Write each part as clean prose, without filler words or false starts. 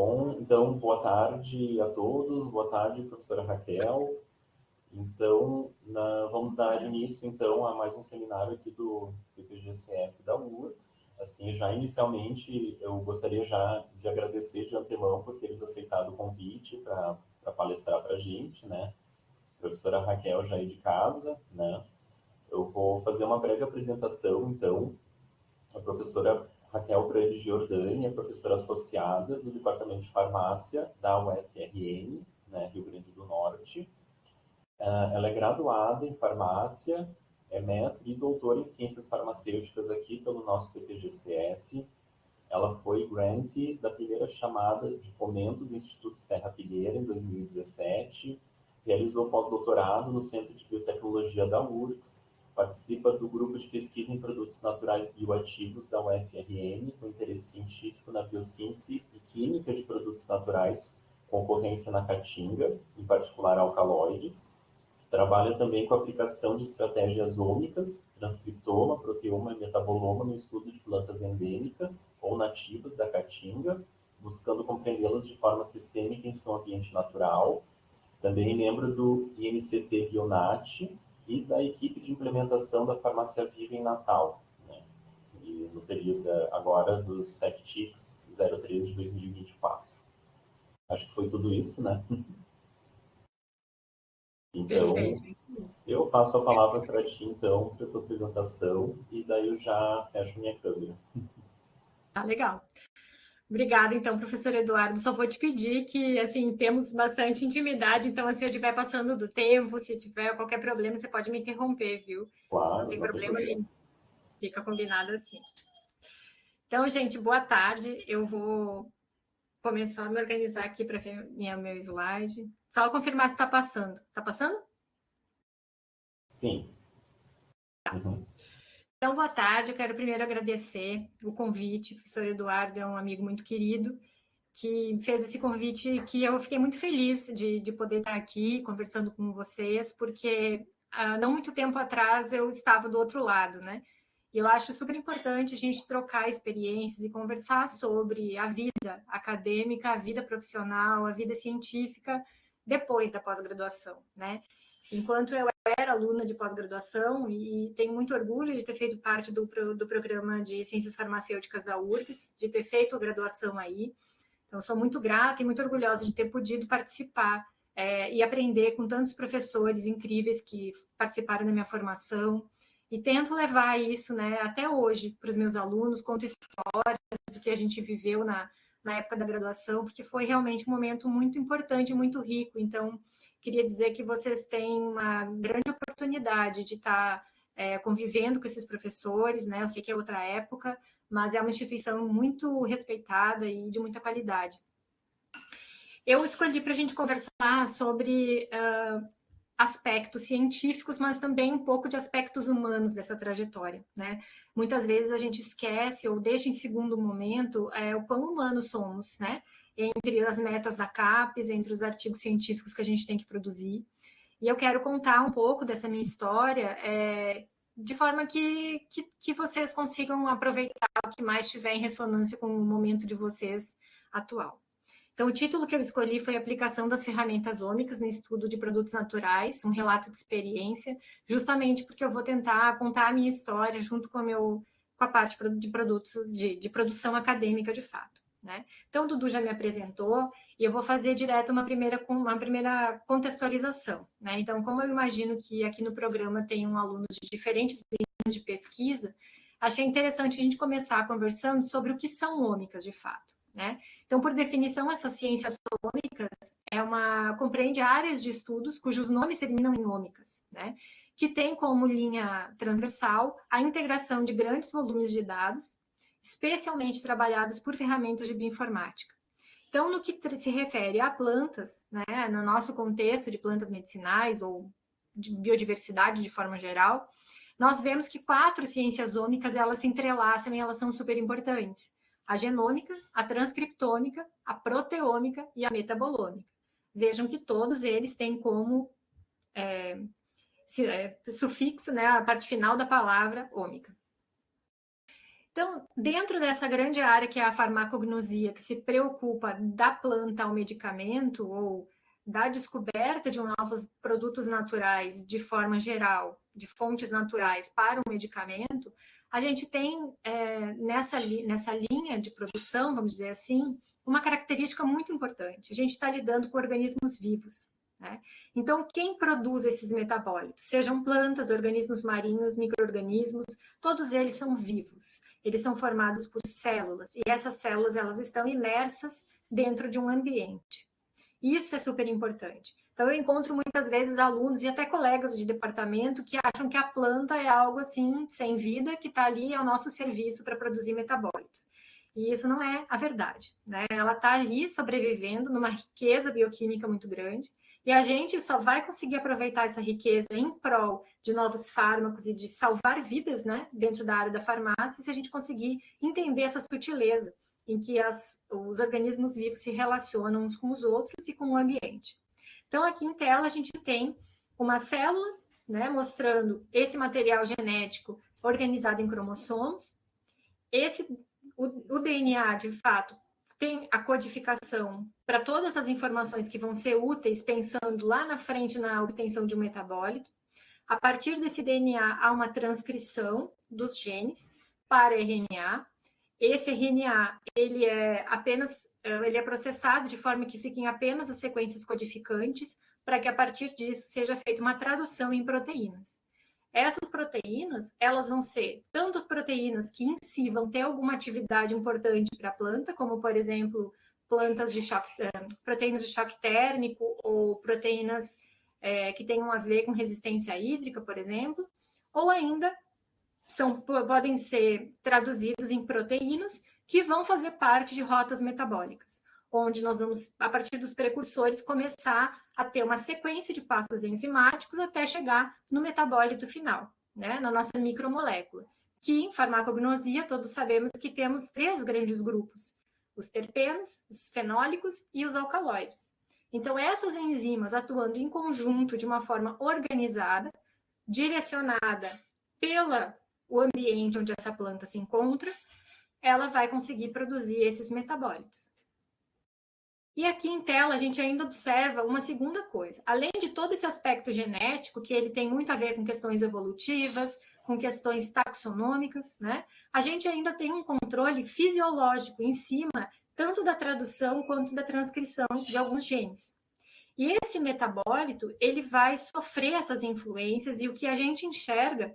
Bom, então, boa tarde a todos, boa tarde, professora Raquel. Então, vamos dar início, então, a mais um seminário aqui do PPGCF da URGS. Assim, já inicialmente, eu gostaria já de agradecer de antemão por teres aceitado o convite para palestrar para a gente, né? Professora Raquel já é de casa, né? Eu vou fazer uma breve apresentação, então. A professora Raquel Brandi Giordani é professora associada do Departamento de Farmácia da UFRN, né, Rio Grande do Norte. Ela é graduada em farmácia, é mestre e doutora em ciências farmacêuticas aqui pelo nosso PPGCF. Ela foi grantee da primeira chamada de fomento do Instituto Serra Pilheira em 2017, realizou pós-doutorado no Centro de Biotecnologia da URGS, participa do grupo de pesquisa em produtos naturais bioativos da UFRN, com interesse científico na biossíntese e química de produtos naturais, com ocorrência na caatinga, em particular alcaloides. Trabalha também com a aplicação de estratégias ômicas, transcriptoma, proteoma e metaboloma no estudo de plantas endêmicas ou nativas da caatinga, buscando compreendê-las de forma sistêmica em seu ambiente natural. Também membro do INCT Bionat e da equipe de implementação da Farmácia Viva em Natal, né? E no período agora dos SecTix 03 de 2024. Acho que foi tudo isso, né? Então, perfeito. Eu passo a palavra para ti, então, para a tua apresentação, e daí eu já fecho minha câmera. Ah, legal. Obrigada, então, professor Eduardo. Só vou te pedir que, assim, temos bastante intimidade, então, se eu estiver passando do tempo, se tiver qualquer problema, você pode me interromper, viu? Claro, não tem problema nenhum. Fica combinado assim. Então, gente, boa tarde. Eu vou começar a me organizar aqui para ver meu slide. Só confirmar se está passando. Está passando? Sim. Tá. Uhum. Então, boa tarde. Eu quero primeiro agradecer o convite. O professor Eduardo é um amigo muito querido que fez esse convite, que eu fiquei muito feliz de poder estar aqui conversando com vocês, porque não muito tempo atrás eu estava do outro lado, né? E eu acho super importante a gente trocar experiências e conversar sobre a vida acadêmica, a vida profissional, a vida científica depois da pós-graduação, né? Enquanto eu era aluna de pós-graduação e tenho muito orgulho de ter feito parte do programa de Ciências Farmacêuticas da URGS, de ter feito a graduação aí. Então, sou muito grata e muito orgulhosa de ter podido participar e aprender com tantos professores incríveis que participaram da minha formação. E tento levar isso, né, até hoje para os meus alunos, conto histórias do que a gente viveu na época da graduação, porque foi realmente um momento muito importante, muito rico. Então, queria dizer que vocês têm uma grande oportunidade de estar convivendo com esses professores, né? Eu sei que é outra época, mas é uma instituição muito respeitada e de muita qualidade. Eu escolhi para a gente conversar sobre aspectos científicos, mas também um pouco de aspectos humanos dessa trajetória, né? Muitas vezes a gente esquece ou deixa em segundo momento o quão humanos somos, né? Entre as metas da CAPES, entre os artigos científicos que a gente tem que produzir. E eu quero contar um pouco dessa minha história de forma que vocês consigam aproveitar o que mais estiver em ressonância com o momento de vocês atual. Então, o título que eu escolhi foi Aplicação das Ferramentas Ômicas no Estudo de Produtos Naturais, um relato de experiência, justamente porque eu vou tentar contar a minha história junto com a parte de produtos, de produção acadêmica de fato, né? Então, o Dudu já me apresentou e eu vou fazer direto uma primeira contextualização, né? Então, como eu imagino que aqui no programa tem alunos de diferentes linhas de pesquisa, achei interessante a gente começar conversando sobre o que são ômicas de fato, né? Então, por definição, essas ciências ômicas compreende áreas de estudos cujos nomes terminam em ômicas, né? Que tem como linha transversal a integração de grandes volumes de dados, especialmente trabalhados por ferramentas de bioinformática. Então, no que se refere a plantas, né, no nosso contexto de plantas medicinais ou de biodiversidade de forma geral, nós vemos que 4 ciências ômicas elas se entrelaçam e elas são super importantes. A genômica, a transcriptômica, a proteômica e a metabolômica. Vejam que todos eles têm como sufixo, né, a parte final da palavra ômica. Então, dentro dessa grande área que é a farmacognosia, que se preocupa da planta ao medicamento ou da descoberta de novos produtos naturais de forma geral, de fontes naturais para o medicamento, a gente tem nessa linha de produção, vamos dizer assim, uma característica muito importante. A gente está lidando com organismos vivos, né? Então, quem produz esses metabólitos, sejam plantas, organismos marinhos, micro-organismos, todos eles são vivos. Eles são formados por células, e essas células elas estão imersas dentro de um ambiente. Isso é super importante. Então, eu encontro muitas vezes alunos e até colegas de departamento que acham que a planta é algo assim, sem vida, que está ali ao nosso serviço para produzir metabólitos. E isso não é a verdade, né? Ela está ali sobrevivendo numa riqueza bioquímica muito grande, e a gente só vai conseguir aproveitar essa riqueza em prol de novos fármacos e de salvar vidas, né, dentro da área da farmácia, se a gente conseguir entender essa sutileza em que os organismos vivos se relacionam uns com os outros e com o ambiente. Então, aqui em tela, a gente tem uma célula, né, mostrando esse material genético organizado em cromossomos. O DNA, de fato, tem a codificação para todas as informações que vão ser úteis, pensando lá na frente na obtenção de um metabólito. A partir desse DNA, há uma transcrição dos genes para RNA. Esse RNA, ele é processado de forma que fiquem apenas as sequências codificantes, para que a partir disso seja feita uma tradução em proteínas. Essas proteínas, elas vão ser tanto as proteínas que em si vão ter alguma atividade importante para a planta, como, por exemplo, proteínas de choque térmico ou proteínas que tenham a ver com resistência hídrica, por exemplo, ou ainda podem ser traduzidos em proteínas que vão fazer parte de rotas metabólicas, onde nós vamos, a partir dos precursores, começar a ter uma sequência de passos enzimáticos até chegar no metabólito final, né, na nossa micromolécula, que em farmacognosia todos sabemos que temos 3 grandes grupos: os terpenos, os fenólicos e os alcaloides. Então, essas enzimas atuando em conjunto de uma forma organizada, direcionada pelo ambiente onde essa planta se encontra, ela vai conseguir produzir esses metabólitos. E aqui em tela a gente ainda observa uma segunda coisa. Além de todo esse aspecto genético, que ele tem muito a ver com questões evolutivas, com questões taxonômicas, né? A gente ainda tem um controle fisiológico em cima, tanto da tradução quanto da transcrição de alguns genes. E esse metabólito, ele vai sofrer essas influências, e o que a gente enxerga,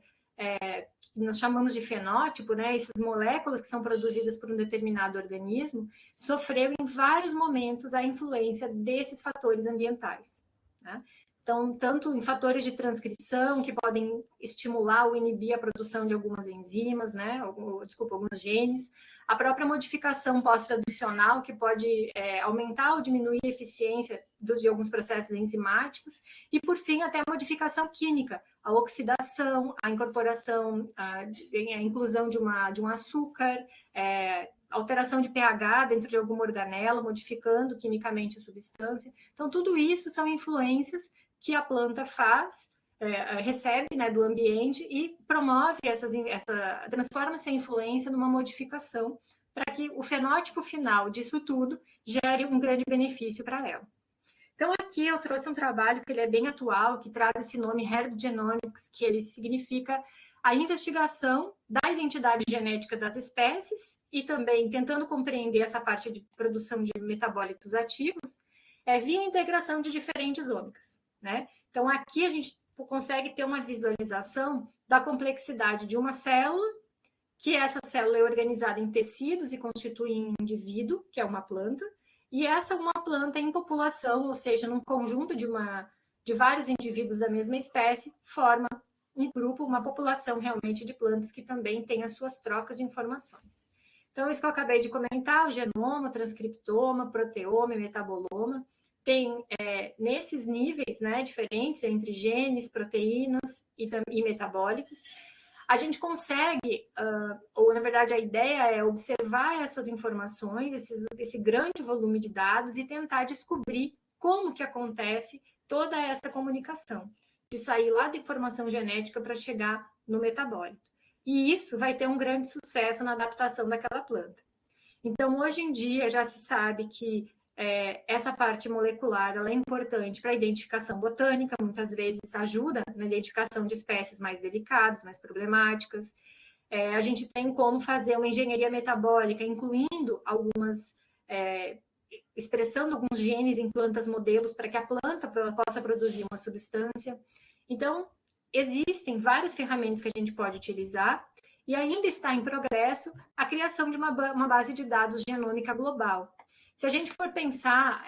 que nós chamamos de fenótipo, né? Essas moléculas que são produzidas por um determinado organismo, sofreu em vários momentos a influência desses fatores ambientais, né? Então, tanto em fatores de transcrição, que podem estimular ou inibir a produção de algumas enzimas, né? Alguns genes, a própria modificação pós-traducional, que pode aumentar ou diminuir a eficiência de alguns processos enzimáticos, e, por fim, até a modificação química, a oxidação, a incorporação, a inclusão de um açúcar, alteração de pH dentro de alguma organela, modificando quimicamente a substância. Então, tudo isso são influências que a planta recebe, né, do ambiente, e promove transforma essa influência numa modificação para que o fenótipo final disso tudo gere um grande benefício para ela. Então, aqui eu trouxe um trabalho que ele é bem atual, que traz esse nome Herb Genomics, que ele significa a investigação da identidade genética das espécies, e também tentando compreender essa parte de produção de metabólitos ativos, via integração de diferentes ômicas, né? Então, aqui a gente consegue ter uma visualização da complexidade de uma célula, que essa célula é organizada em tecidos e constitui um indivíduo, que é uma planta, e essa uma planta em população, ou seja, num conjunto de vários indivíduos da mesma espécie, forma um grupo, uma população realmente de plantas que também tem as suas trocas de informações. Então, isso que eu acabei de comentar, o genoma, transcriptoma, proteoma e metaboloma, tem nesses níveis, né, diferentes entre genes, proteínas e metabólitos. A gente consegue, ou na verdade a ideia é observar essas informações, esse grande volume de dados, e tentar descobrir como que acontece toda essa comunicação, de sair lá da informação genética para chegar no metabólito. E isso vai ter um grande sucesso na adaptação daquela planta. Então, hoje em dia, já se sabe que essa parte molecular ela é importante para a identificação botânica, muitas vezes ajuda na identificação de espécies mais delicadas, mais problemáticas. A gente tem como fazer uma engenharia metabólica, incluindo algumas, expressando alguns genes em plantas modelos para que a planta possa produzir uma substância. Então, existem várias ferramentas que a gente pode utilizar e ainda está em progresso a criação de uma base de dados genômica global. Se a gente for pensar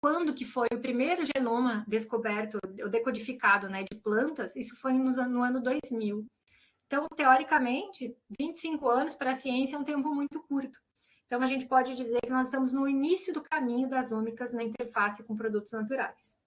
quando que foi o primeiro genoma descoberto, ou decodificado, né, de plantas, isso foi no ano 2000. Então, teoricamente, 25 anos para a ciência é um tempo muito curto. Então, a gente pode dizer que nós estamos no início do caminho das ômicas na interface com produtos naturais.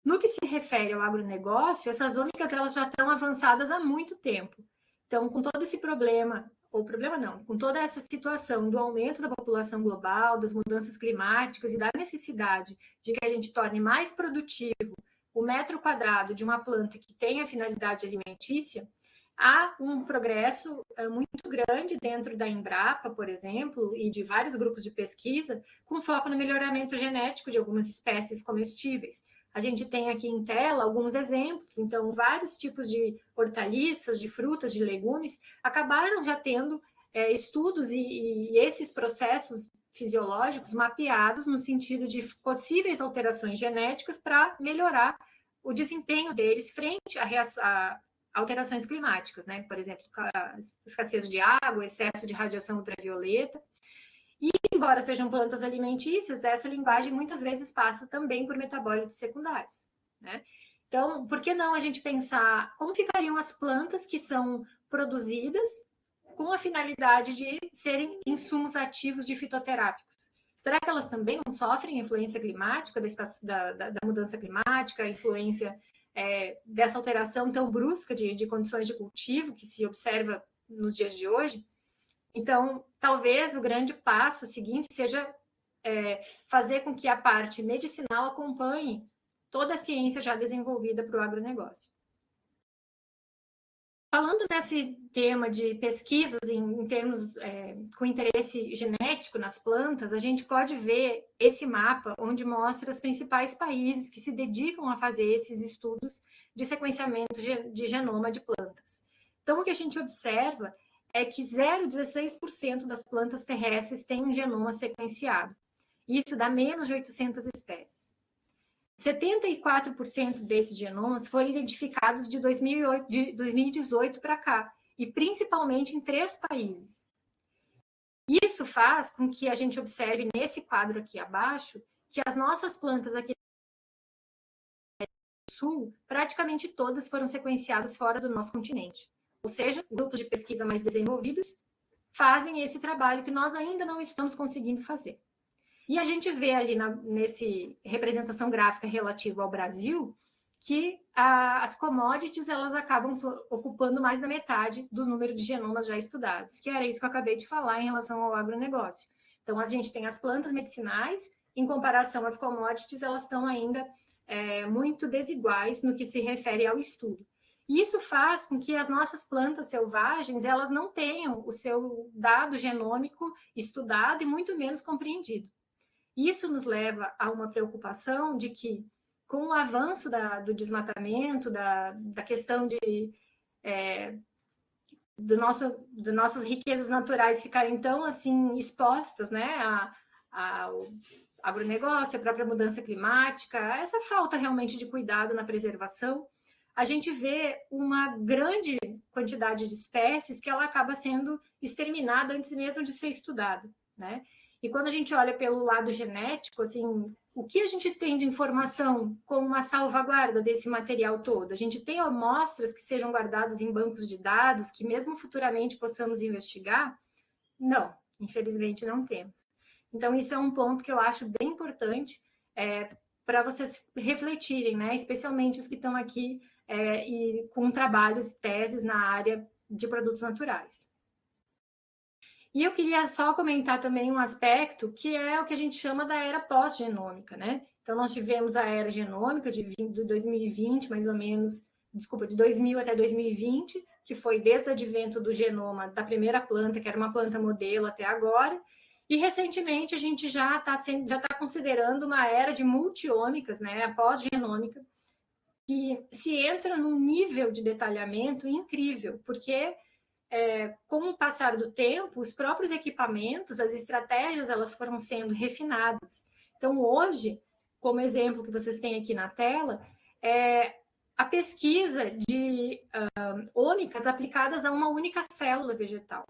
No que se refere ao agronegócio, essas ômicas elas já estão avançadas há muito tempo. Então, com todo esse problema, ou problema não, com toda essa situação do aumento da população global, das mudanças climáticas e da necessidade de que a gente torne mais produtivo o metro quadrado de uma planta que tenha finalidade alimentícia, há um progresso muito grande dentro da Embrapa, por exemplo, e de vários grupos de pesquisa, com foco no melhoramento genético de algumas espécies comestíveis. A gente tem aqui em tela alguns exemplos, então vários tipos de hortaliças, de frutas, de legumes, acabaram já tendo estudos e esses processos fisiológicos mapeados no sentido de possíveis alterações genéticas para melhorar o desempenho deles frente a alterações climáticas, né? Por exemplo, a escassez de água, excesso de radiação ultravioleta. E, embora sejam plantas alimentícias, essa linguagem muitas vezes passa também por metabólitos secundários, né? Então, por que não a gente pensar como ficariam as plantas que são produzidas com a finalidade de serem insumos ativos de fitoterápicos? Será que elas também não sofrem influência climática, da mudança climática, influência dessa alteração tão brusca de condições de cultivo que se observa nos dias de hoje? Então, talvez o grande passo seguinte seja fazer com que a parte medicinal acompanhe toda a ciência já desenvolvida para o agronegócio. Falando nesse tema de pesquisas em termos com interesse genético nas plantas, a gente pode ver esse mapa onde mostra os principais países que se dedicam a fazer esses estudos de sequenciamento de genoma de plantas. Então, o que a gente observa é que 0,16% das plantas terrestres têm um genoma sequenciado. Isso dá menos de 800 espécies. 74% desses genomas foram identificados de 2018 para cá, e principalmente em 3 países. Isso faz com que a gente observe nesse quadro aqui abaixo que as nossas plantas aqui no sul, praticamente todas foram sequenciadas fora do nosso continente. Ou seja, grupos de pesquisa mais desenvolvidos fazem esse trabalho que nós ainda não estamos conseguindo fazer. E a gente vê ali nesse representação gráfica relativa ao Brasil que as commodities elas acabam ocupando mais da metade do número de genomas já estudados, que era isso que eu acabei de falar em relação ao agronegócio. Então, a gente tem as plantas medicinais, em comparação às commodities, elas estão ainda muito desiguais no que se refere ao estudo. E isso faz com que as nossas plantas selvagens elas não tenham o seu dado genômico estudado e muito menos compreendido. Isso nos leva a uma preocupação de que, com o avanço do desmatamento, da questão das nossas riquezas naturais ficarem tão assim expostas, né, ao agronegócio, à própria mudança climática, essa falta realmente de cuidado na preservação, a gente vê uma grande quantidade de espécies que ela acaba sendo exterminada antes mesmo de ser estudada, né? E quando a gente olha pelo lado genético, assim, o que a gente tem de informação como uma salvaguarda desse material todo? A gente tem amostras que sejam guardadas em bancos de dados, que mesmo futuramente possamos investigar? Não, infelizmente não temos. Então, isso é um ponto que eu acho bem importante para vocês refletirem, né? Especialmente os que estão aqui e com trabalhos, teses na área de produtos naturais. E eu queria só comentar também um aspecto que é o que a gente chama da era pós-genômica, né? Então, nós tivemos a era genômica de 2020, mais ou menos, de 2000 até 2020, que foi desde o advento do genoma da primeira planta, que era uma planta modelo, até agora. E recentemente a gente já está considerando uma era de multiômicas, né, a pós-genômica, que se entra num nível de detalhamento incrível, porque com o passar do tempo, os próprios equipamentos, as estratégias, elas foram sendo refinadas. Então, hoje, como exemplo que vocês têm aqui na tela, a pesquisa de ômicas aplicadas a uma única célula vegetal.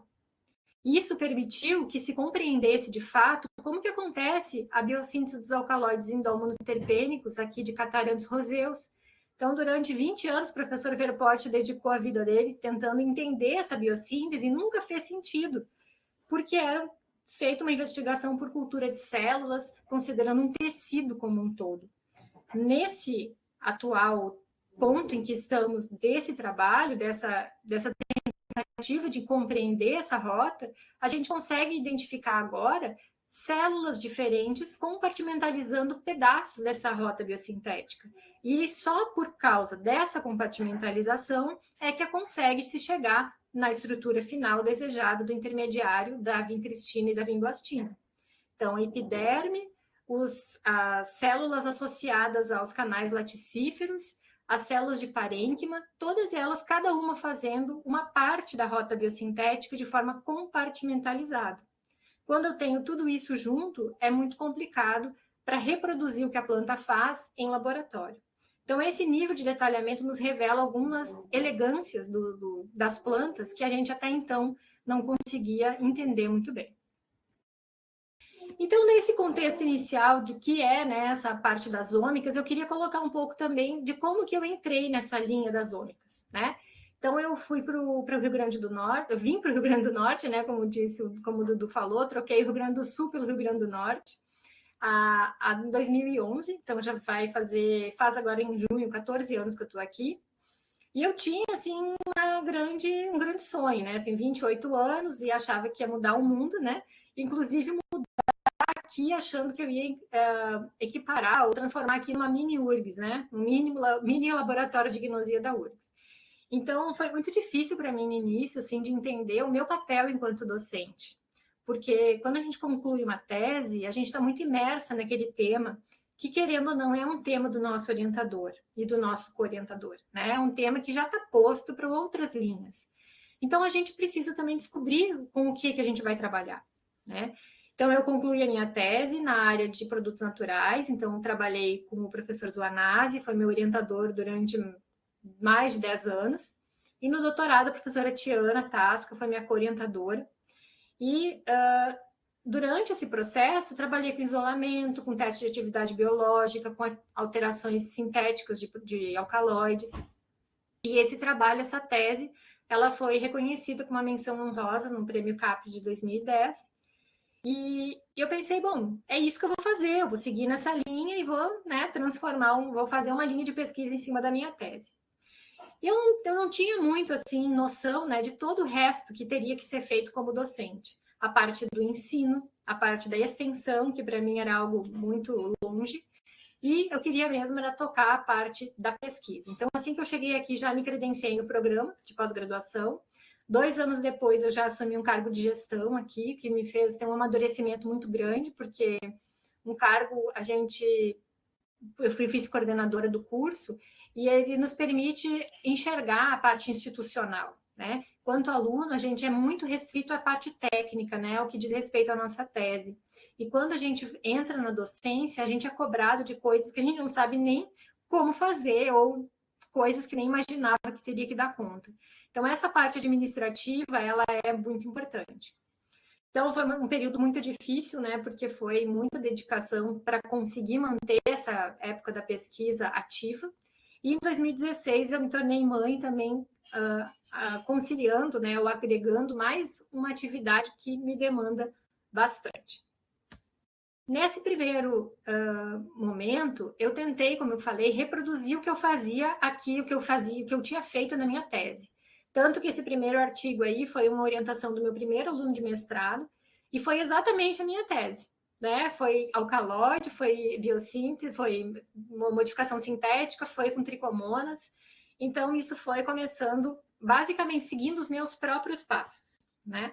Isso permitiu que se compreendesse de fato como que acontece a biossíntese dos alcaloides indolmonoterpênicos aqui de Catharanthus roseus. Então, durante 20 anos, o professor Verpote dedicou a vida dele tentando entender essa biossíntese e nunca fez sentido, porque era feita uma investigação por cultura de células, considerando um tecido como um todo. Nesse atual ponto em que estamos desse trabalho, dessa tentativa de compreender essa rota, a gente consegue identificar agora células diferentes compartimentalizando pedaços dessa rota biosintética. E só por causa dessa compartimentalização é que consegue se chegar na estrutura final desejada do intermediário da vincristina e da vinblastina. Então, a epiderme, as células associadas aos canais laticíferos, as células de parênquima, todas elas, cada uma fazendo uma parte da rota biosintética de forma compartimentalizada. Quando eu tenho tudo isso junto, é muito complicado para reproduzir o que a planta faz em laboratório. Então, esse nível de detalhamento nos revela algumas elegâncias das plantas que a gente até então não conseguia entender muito bem. Então, nesse contexto inicial de que é, né, essa parte das ômicas, eu queria colocar um pouco também de como que eu entrei nessa linha das ômicas, né? Então, eu fui para o Rio Grande do Norte, eu vim para o Rio Grande do Norte, né, como o Dudu falou, troquei o Rio Grande do Sul pelo Rio Grande do Norte, em 2011, então já faz agora em junho, 14 anos que eu estou aqui, e eu tinha, assim, um grande sonho, né, assim, 28 anos, e achava que ia mudar o mundo, né, inclusive mudar aqui achando que eu ia equiparar ou transformar aqui numa mini URGS, né, um mini laboratório de gnosia da URGS. Então, foi muito difícil para mim no início, assim, de entender o meu papel enquanto docente. Porque quando a gente conclui uma tese, a gente está muito imersa naquele tema, que, querendo ou não, é um tema do nosso orientador e do nosso co-orientador, né? É um tema que já está posto para outras linhas. Então, a gente precisa também descobrir com o que a gente vai trabalhar, né? Então, eu concluí a minha tese na área de produtos naturais, então, trabalhei com o professor Zuanazzi, foi meu orientador durante mais de 10 anos, e no doutorado a professora Tiana Tasca foi minha co-orientadora, e durante esse processo trabalhei com isolamento, com teste de atividade biológica, com alterações sintéticas de alcaloides, e esse trabalho, essa tese, ela foi reconhecida com uma menção honrosa no Prêmio CAPES de 2010, e eu pensei, bom, é isso que eu vou fazer, eu vou seguir nessa linha e vou, né, vou fazer uma linha de pesquisa em cima da minha tese. Eu não tinha muito, assim, noção, né, de todo o resto que teria que ser feito como docente. A parte do ensino, a parte da extensão, que para mim era algo muito longe, e eu queria mesmo era tocar a parte da pesquisa. Então, assim que eu cheguei aqui, já me credenciei no programa de pós-graduação. 2 anos depois, eu já assumi um cargo de gestão aqui, que me fez ter um amadurecimento muito grande, porque um cargo, eu fui vice-coordenadora do curso, e ele nos permite enxergar a parte institucional, né? Quanto aluno, a gente é muito restrito à parte técnica, né? O que diz respeito à nossa tese. E quando a gente entra na docência, a gente é cobrado de coisas que a gente não sabe nem como fazer, ou coisas que nem imaginava que teria que dar conta. Então, essa parte administrativa, ela é muito importante. Então, foi um período muito difícil, né? Porque foi muita dedicação para conseguir manter essa época da pesquisa ativa. E em 2016 eu me tornei mãe também, conciliando, né, ou agregando mais uma atividade que me demanda bastante. Nesse primeiro momento, eu tentei, como eu falei, reproduzir o que eu fazia aqui, o que eu tinha feito na minha tese. Tanto que esse primeiro artigo aí foi uma orientação do meu primeiro aluno de mestrado, e foi exatamente a minha tese, né? Foi alcaloide, foi biossíntese, foi uma modificação sintética, foi com tricomonas, Então, isso foi começando, basicamente, seguindo os meus próprios passos, né?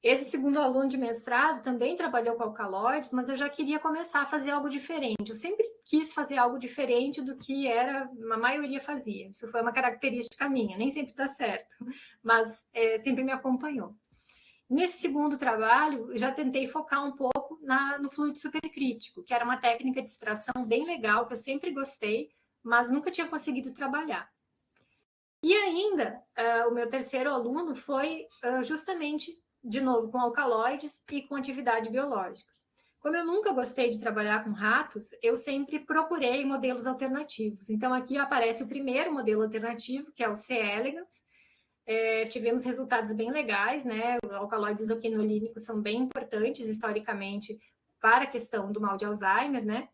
Esse segundo aluno de mestrado também trabalhou com alcaloides, mas eu já queria começar a fazer algo diferente. Eu sempre quis fazer algo diferente do que a maioria fazia. Isso foi uma característica minha, nem sempre dá certo, mas sempre me acompanhou. Nesse segundo trabalho, eu já tentei focar um pouco no fluido supercrítico, que era uma técnica de extração bem legal, que eu sempre gostei, mas nunca tinha conseguido trabalhar. E ainda, o meu terceiro aluno foi justamente, de novo, com alcaloides e com atividade biológica. Como eu nunca gostei de trabalhar com ratos, eu sempre procurei modelos alternativos. Então, aqui aparece o primeiro modelo alternativo, que é o C. elegans. Tivemos resultados bem legais, né? Os alcaloides isoquinolínicos são bem importantes, historicamente, para a questão do mal de Alzheimer, né?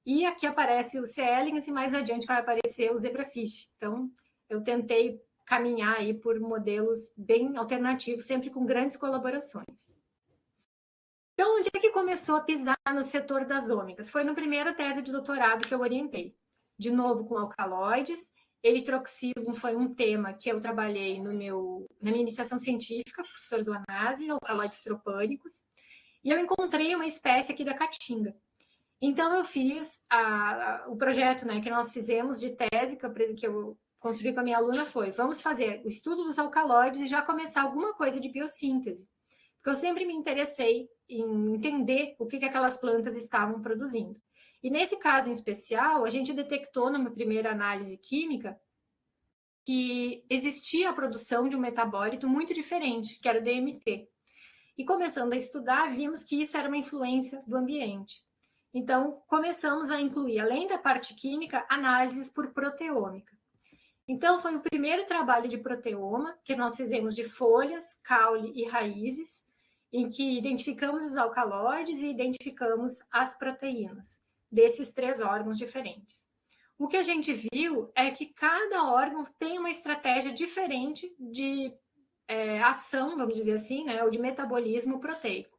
E aqui aparece o C. elegans e mais adiante vai aparecer o zebrafish. Então, eu tentei caminhar aí por modelos bem alternativos, sempre com grandes colaborações. Então, onde é que começou a pisar no setor das ômegas? Foi na primeira tese de doutorado que eu orientei. De novo, com alcaloides. Eritroxilo foi um tema que eu trabalhei na minha iniciação científica, professor Zoanazzi, alcaloides tropânicos. E eu encontrei uma espécie aqui da caatinga. Então, eu fiz o projeto, né, que nós fizemos de tese, que eu construí com a minha aluna, foi: vamos fazer o estudo dos alcaloides e já começar alguma coisa de biossíntese. Porque eu sempre me interessei em entender o que aquelas plantas estavam produzindo. E nesse caso em especial, a gente detectou numa primeira análise química que existia a produção de um metabólito muito diferente, que era o DMT. E começando a estudar, vimos que isso era uma influência do ambiente. Então, começamos a incluir, além da parte química, análises por proteômica. Então, foi o primeiro trabalho de proteoma que nós fizemos de folhas, caule e raízes, em que identificamos os alcaloides e identificamos as proteínas desses 3 órgãos diferentes. O que a gente viu é que cada órgão tem uma estratégia diferente de ação, vamos dizer assim, né, ou de metabolismo proteico.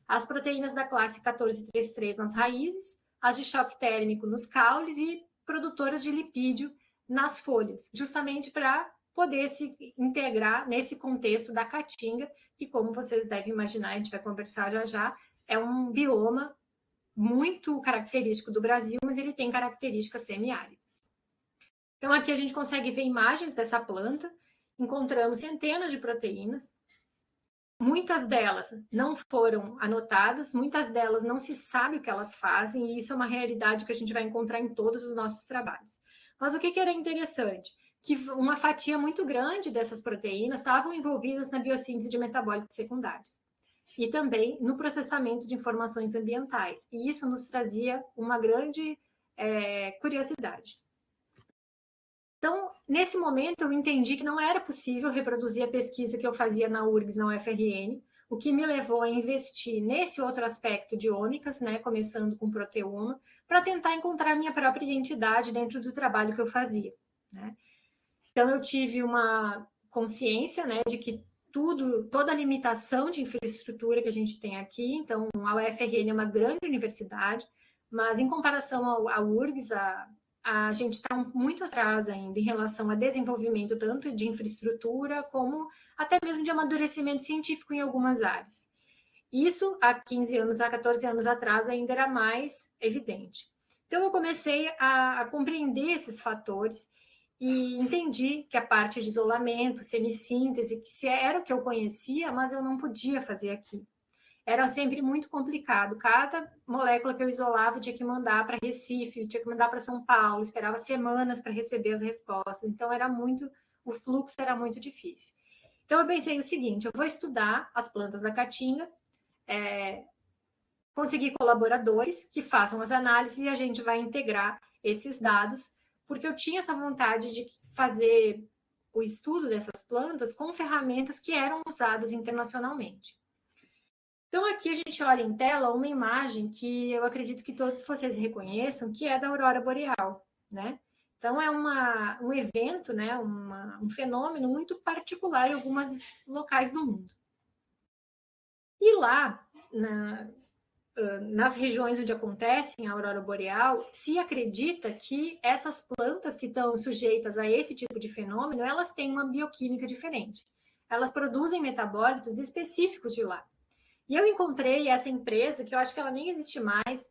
As proteínas da classe 1433 nas raízes, as de choque térmico nos caules e produtoras de lipídio nas folhas, justamente para poder se integrar nesse contexto da caatinga, que, como vocês devem imaginar, a gente vai conversar já já, é um bioma muito característico do Brasil, mas ele tem características semiáridas. Então, aqui a gente consegue ver imagens dessa planta, encontramos centenas de proteínas, muitas delas não foram anotadas, muitas delas não se sabe o que elas fazem, e isso é uma realidade que a gente vai encontrar em todos os nossos trabalhos. Mas o que era interessante? Que uma fatia muito grande dessas proteínas estavam envolvidas na biossíntese de metabólitos secundários e também no processamento de informações ambientais. E isso nos trazia uma grande curiosidade. Então, nesse momento, eu entendi que não era possível reproduzir a pesquisa que eu fazia na URGS, na UFRN, o que me levou a investir nesse outro aspecto de ômicas, né, começando com proteoma, para tentar encontrar minha própria identidade dentro do trabalho que eu fazia, né? Então, eu tive uma consciência, né, de que toda a limitação de infraestrutura que a gente tem aqui, então, a UFRN é uma grande universidade, mas em comparação à URGS, a gente está muito atrás ainda em relação a desenvolvimento tanto de infraestrutura como até mesmo de amadurecimento científico em algumas áreas. Isso há 15 anos, há 14 anos atrás ainda era mais evidente. Então eu comecei a compreender esses fatores e entendi que a parte de isolamento, semissíntese, que era o que eu conhecia, mas eu não podia fazer aqui. Era sempre muito complicado. Cada molécula que eu isolava tinha que mandar para Recife, tinha que mandar para São Paulo, esperava semanas para receber as respostas. Então, o fluxo era muito difícil. Então, eu pensei o seguinte: eu vou estudar as plantas da caatinga, conseguir colaboradores que façam as análises e a gente vai integrar esses dados, porque eu tinha essa vontade de fazer o estudo dessas plantas com ferramentas que eram usadas internacionalmente. Então, aqui a gente olha em tela uma imagem que eu acredito que todos vocês reconheçam, que é da aurora boreal, né? Então, é um evento, né? Um fenômeno muito particular em alguns locais do mundo. E lá, nas regiões onde acontece a aurora boreal, se acredita que essas plantas que estão sujeitas a esse tipo de fenômeno, elas têm uma bioquímica diferente. Elas produzem metabólitos específicos de lá. E eu encontrei essa empresa, que eu acho que ela nem existe mais,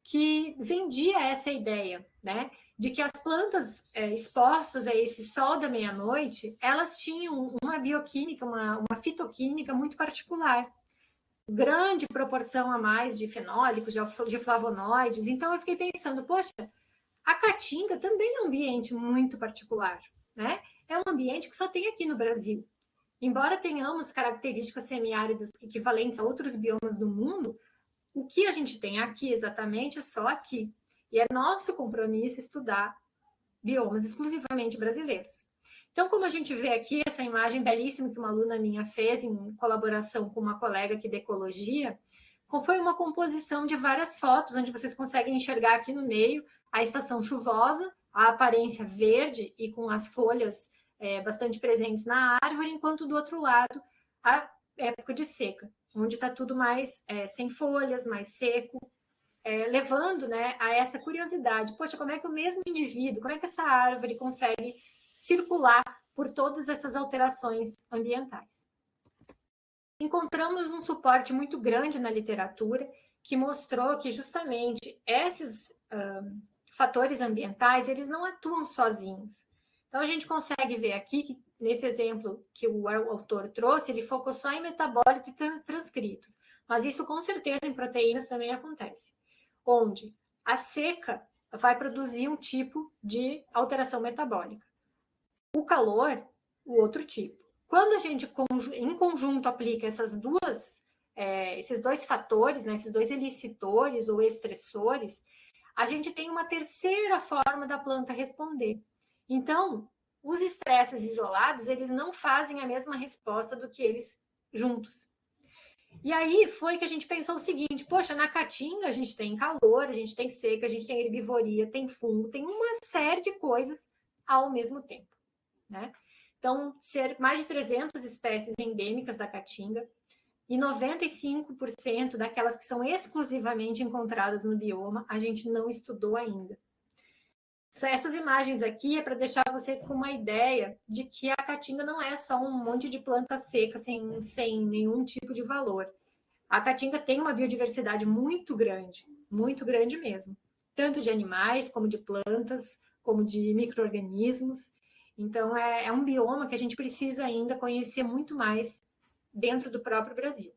que vendia essa ideia, né? De que as plantas expostas a esse sol da meia-noite, elas tinham uma bioquímica, uma fitoquímica muito particular. Grande proporção a mais de fenólicos, de flavonoides. Então eu fiquei pensando, poxa, a caatinga também é um ambiente muito particular, né? É um ambiente que só tem aqui no Brasil. Embora tenhamos características semiáridas equivalentes a outros biomas do mundo, o que a gente tem aqui exatamente é só aqui. E é nosso compromisso estudar biomas exclusivamente brasileiros. Então, como a gente vê aqui essa imagem belíssima que uma aluna minha fez em colaboração com uma colega aqui de ecologia, foi uma composição de várias fotos, onde vocês conseguem enxergar aqui no meio a estação chuvosa, a aparência verde e com as folhas bastante presentes na árvore, enquanto do outro lado a época de seca, onde está tudo mais sem folhas, mais seco, levando, né, a essa curiosidade. Poxa, como é que o mesmo indivíduo, como é que essa árvore consegue circular por todas essas alterações ambientais? Encontramos um suporte muito grande na literatura que mostrou que justamente esses fatores ambientais, eles não atuam sozinhos. Então, a gente consegue ver aqui que, nesse exemplo que o autor trouxe, ele focou só em metabólitos e transcritos. Mas isso, com certeza, em proteínas também acontece. Onde a seca vai produzir um tipo de alteração metabólica. O calor, o outro tipo. Quando a gente, em conjunto, aplica esses dois fatores, né, esses dois elicitores ou estressores, a gente tem uma terceira forma da planta responder. Então, os estresses isolados, eles não fazem a mesma resposta do que eles juntos. E aí foi que a gente pensou o seguinte, poxa, na caatinga a gente tem calor, a gente tem seca, a gente tem herbivoria, tem fungo, tem uma série de coisas ao mesmo tempo, né? Então, ser mais de 300 espécies endêmicas da caatinga e 95% daquelas que são exclusivamente encontradas no bioma, a gente não estudou ainda. Essas imagens aqui é para deixar vocês com uma ideia de que a caatinga não é só um monte de planta seca sem nenhum tipo de valor. A caatinga tem uma biodiversidade muito grande mesmo, tanto de animais, como de plantas, como de micro-organismos. Então, é um bioma que a gente precisa ainda conhecer muito mais dentro do próprio Brasil.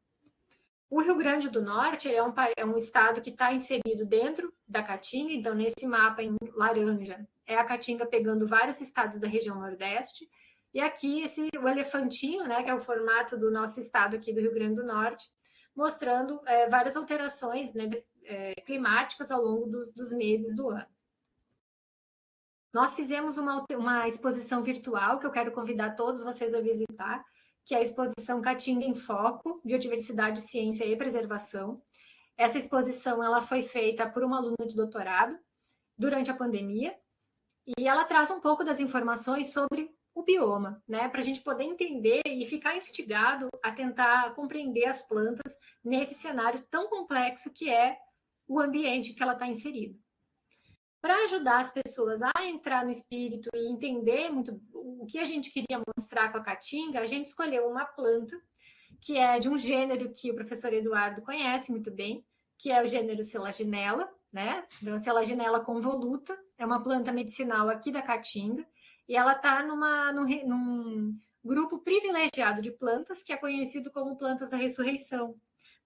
O Rio Grande do Norte é um estado que está inserido dentro da Caatinga, então nesse mapa em laranja é a Caatinga pegando vários estados da região Nordeste, e aqui o elefantinho, né, que é o formato do nosso estado aqui do Rio Grande do Norte, mostrando várias alterações, né, climáticas ao longo dos meses do ano. Nós fizemos uma exposição virtual que eu quero convidar todos vocês a visitar, que é a exposição Caatinga em Foco, Biodiversidade, Ciência e Preservação. Essa exposição ela foi feita por uma aluna de doutorado durante a pandemia, e ela traz um pouco das informações sobre o bioma, né, para a gente poder entender e ficar instigado a tentar compreender as plantas nesse cenário tão complexo que é o ambiente que ela está inserida. Para ajudar as pessoas a entrar no espírito e entender muito o que a gente queria mostrar com a caatinga, a gente escolheu uma planta que é de um gênero que o professor Eduardo conhece muito bem, que é o gênero Selaginella, né? Então, Selaginella convoluta, é uma planta medicinal aqui da caatinga, e ela está num grupo privilegiado de plantas que é conhecido como plantas da ressurreição.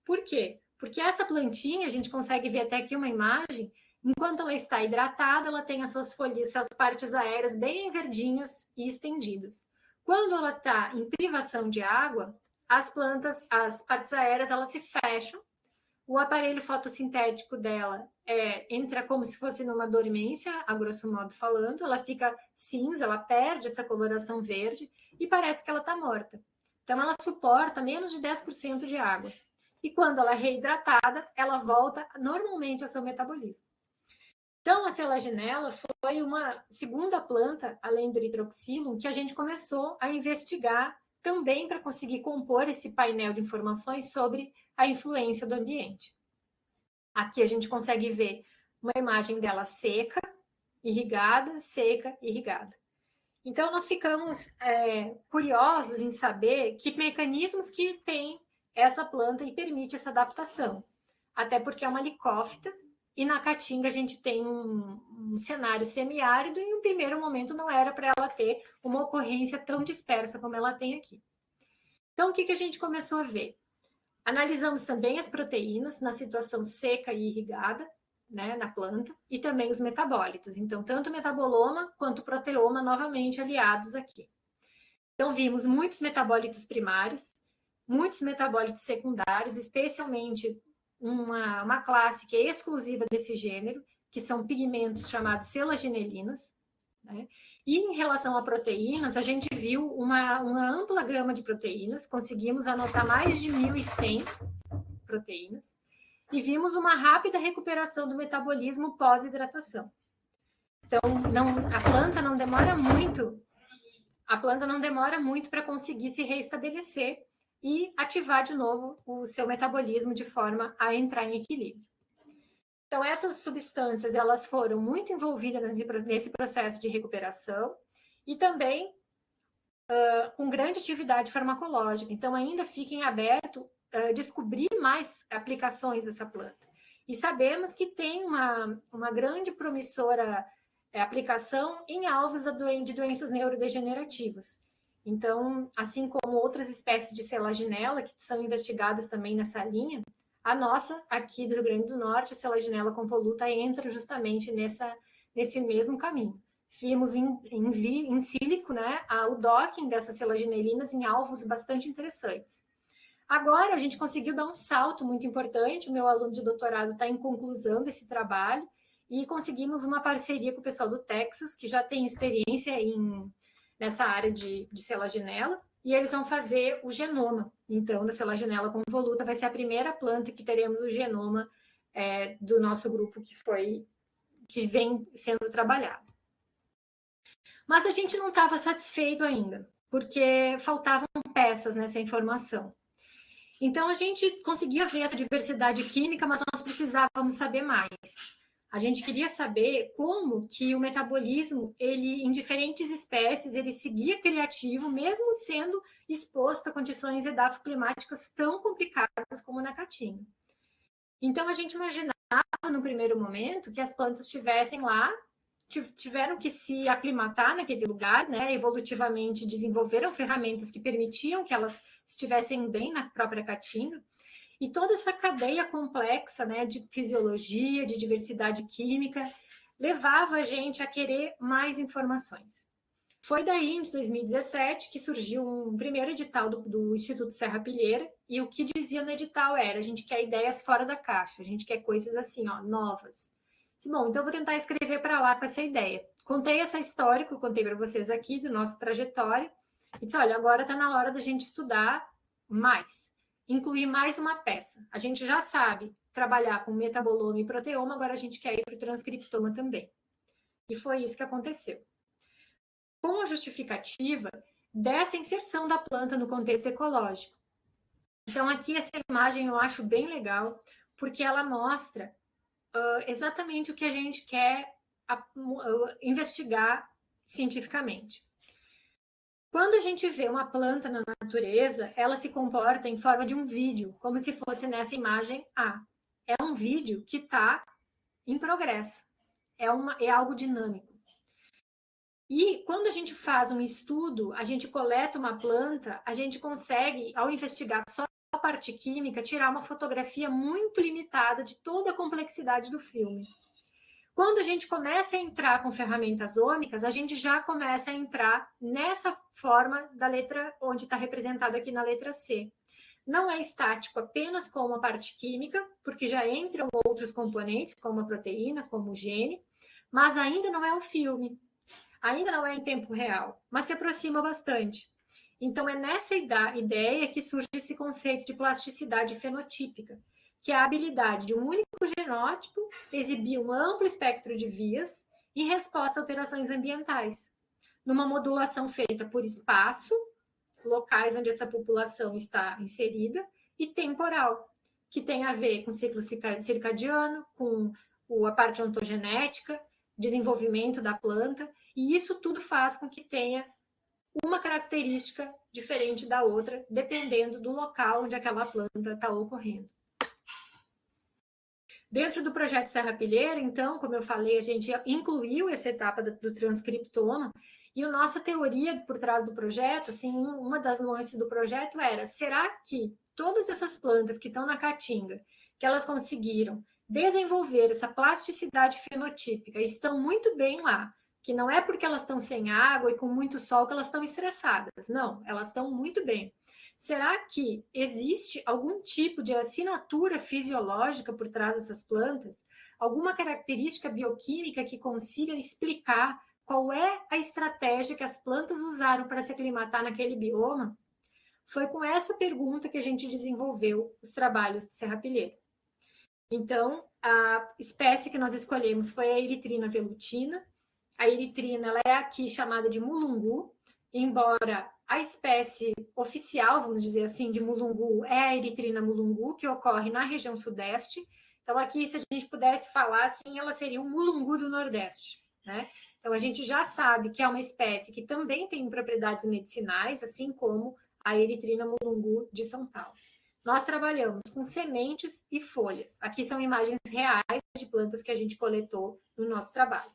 Por quê? Porque essa plantinha, a gente consegue ver até aqui uma imagem, enquanto ela está hidratada, ela tem as suas folhas, suas partes aéreas bem verdinhas e estendidas. Quando ela está em privação de água, as plantas, as partes aéreas, elas se fecham, o aparelho fotossintético dela entra como se fosse numa dormência, a grosso modo falando, ela fica cinza, ela perde essa coloração verde e parece que ela está morta. Então, ela suporta menos de 10% de água. E quando ela é reidratada, ela volta normalmente ao seu metabolismo. Então, a Selaginella foi uma segunda planta, além do Erythroxylum, que a gente começou a investigar também para conseguir compor esse painel de informações sobre a influência do ambiente. Aqui a gente consegue ver uma imagem dela seca, seca, irrigada. Então, nós ficamos curiosos em saber que mecanismos que tem essa planta e permite essa adaptação. Até porque é uma licófita, e na Caatinga a gente tem um cenário semiárido, e no primeiro momento não era para ela ter uma ocorrência tão dispersa como ela tem aqui. Então, o que a gente começou a ver? Analisamos também as proteínas na situação seca e irrigada, né, na planta, e também os metabólitos. Então, tanto o metaboloma quanto o proteoma novamente aliados aqui. Então, vimos muitos metabólitos primários, muitos metabólitos secundários, especialmente uma classe que é exclusiva desse gênero, que são pigmentos chamados selaginelinas, né? E em relação a proteínas, a gente viu uma ampla gama de proteínas, conseguimos anotar mais de 1.100 proteínas, e vimos uma rápida recuperação do metabolismo pós-hidratação. Então, a planta não demora muito para conseguir se reestabelecer e ativar de novo o seu metabolismo de forma a entrar em equilíbrio. Então, essas substâncias, elas foram muito envolvidas nesse processo de recuperação e também com grande atividade farmacológica. Então, ainda fica em aberto descobrir mais aplicações dessa planta. E sabemos que tem uma grande promissora aplicação em alvos de doenças neurodegenerativas. Então, assim como outras espécies de selaginela que são investigadas também nessa linha, a nossa, aqui do Rio Grande do Norte, a selaginela convoluta entra justamente nesse mesmo caminho. Vimos em sílico, né, o docking dessas selaginelinas em alvos bastante interessantes. Agora, a gente conseguiu dar um salto muito importante, o meu aluno de doutorado está em conclusão desse trabalho, e conseguimos uma parceria com o pessoal do Texas, que já tem experiência nessa área de selaginela, e eles vão fazer o genoma. Então, da selaginela convoluta, vai ser a primeira planta que teremos o genoma do nosso grupo que vem sendo trabalhado. Mas a gente não estava satisfeito ainda, porque faltavam peças nessa informação. Então, a gente conseguia ver essa diversidade química, mas nós precisávamos saber mais. A gente queria saber como que o metabolismo, ele, em diferentes espécies, ele seguia criativo, mesmo sendo exposto a condições edafoclimáticas tão complicadas como na Caatinga. Então, a gente imaginava, no primeiro momento, que as plantas estivessem lá, tiveram que se aclimatar naquele lugar, né? Evolutivamente desenvolveram ferramentas que permitiam que elas estivessem bem na própria Caatinga, e toda essa cadeia complexa, né, de fisiologia, de diversidade química, levava a gente a querer mais informações. Foi daí, em 2017, que surgiu um primeiro edital do Instituto Serra Pilheira, e o que dizia no edital era: a gente quer ideias fora da caixa, a gente quer coisas assim, ó, novas. Bom, então eu vou tentar escrever para lá com essa ideia. Contei essa história que eu contei para vocês aqui, do nosso trajetória, e disse: olha, agora está na hora da gente estudar mais, incluir mais uma peça. A gente já sabe trabalhar com metaboloma e proteoma, agora a gente quer ir para o transcriptoma também. E foi isso que aconteceu. Com a justificativa dessa inserção da planta no contexto ecológico. Então, aqui essa imagem eu acho bem legal, porque ela mostra exatamente o que a gente quer investigar cientificamente. Quando a gente vê uma planta na natureza, ela se comporta em forma de um vídeo, como se fosse nessa imagem A. É um vídeo que está em progresso, é algo dinâmico. E quando a gente faz um estudo, a gente coleta uma planta, a gente consegue, ao investigar só a parte química, tirar uma fotografia muito limitada de toda a complexidade do filme. Quando a gente começa a entrar com ferramentas ômicas, a gente já começa a entrar nessa forma da letra, onde está representado aqui na letra C. Não é estático apenas com a parte química, porque já entram outros componentes, como a proteína, como o gene, mas ainda não é um filme. Ainda não é em tempo real, mas se aproxima bastante. Então, é nessa ideia que surge esse conceito de plasticidade fenotípica, que é a habilidade de um único genótipo exibir um amplo espectro de vias em resposta a alterações ambientais, numa modulação feita por espaço, locais onde essa população está inserida, e temporal, que tem a ver com ciclo circadiano, com a parte ontogenética, desenvolvimento da planta, e isso tudo faz com que tenha uma característica diferente da outra, dependendo do local onde aquela planta está ocorrendo. Dentro do projeto Serrapilheira, então, como eu falei, a gente incluiu essa etapa do transcriptoma, e a nossa teoria por trás do projeto, assim, uma das nuances do projeto era, será que todas essas plantas que estão na caatinga, que elas conseguiram desenvolver essa plasticidade fenotípica, estão muito bem lá, que não é porque elas estão sem água e com muito sol que elas estão estressadas, não, elas estão muito bem. Será que existe algum tipo de assinatura fisiológica por trás dessas plantas? Alguma característica bioquímica que consiga explicar qual é a estratégia que as plantas usaram para se aclimatar naquele bioma? Foi com essa pergunta que a gente desenvolveu os trabalhos do serrapilheiro. Então, a espécie que nós escolhemos foi a Eritrina velutina. A eritrina ela é aqui chamada de mulungu, embora a espécie oficial, vamos dizer assim, de mulungu é a Eritrina mulungu, que ocorre na região sudeste. Então, aqui, se a gente pudesse falar assim, ela seria o mulungu do Nordeste, né? Então, a gente já sabe que é uma espécie que também tem propriedades medicinais, assim como a Eritrina mulungu de São Paulo. Nós trabalhamos com sementes e folhas. Aqui são imagens reais de plantas que a gente coletou no nosso trabalho.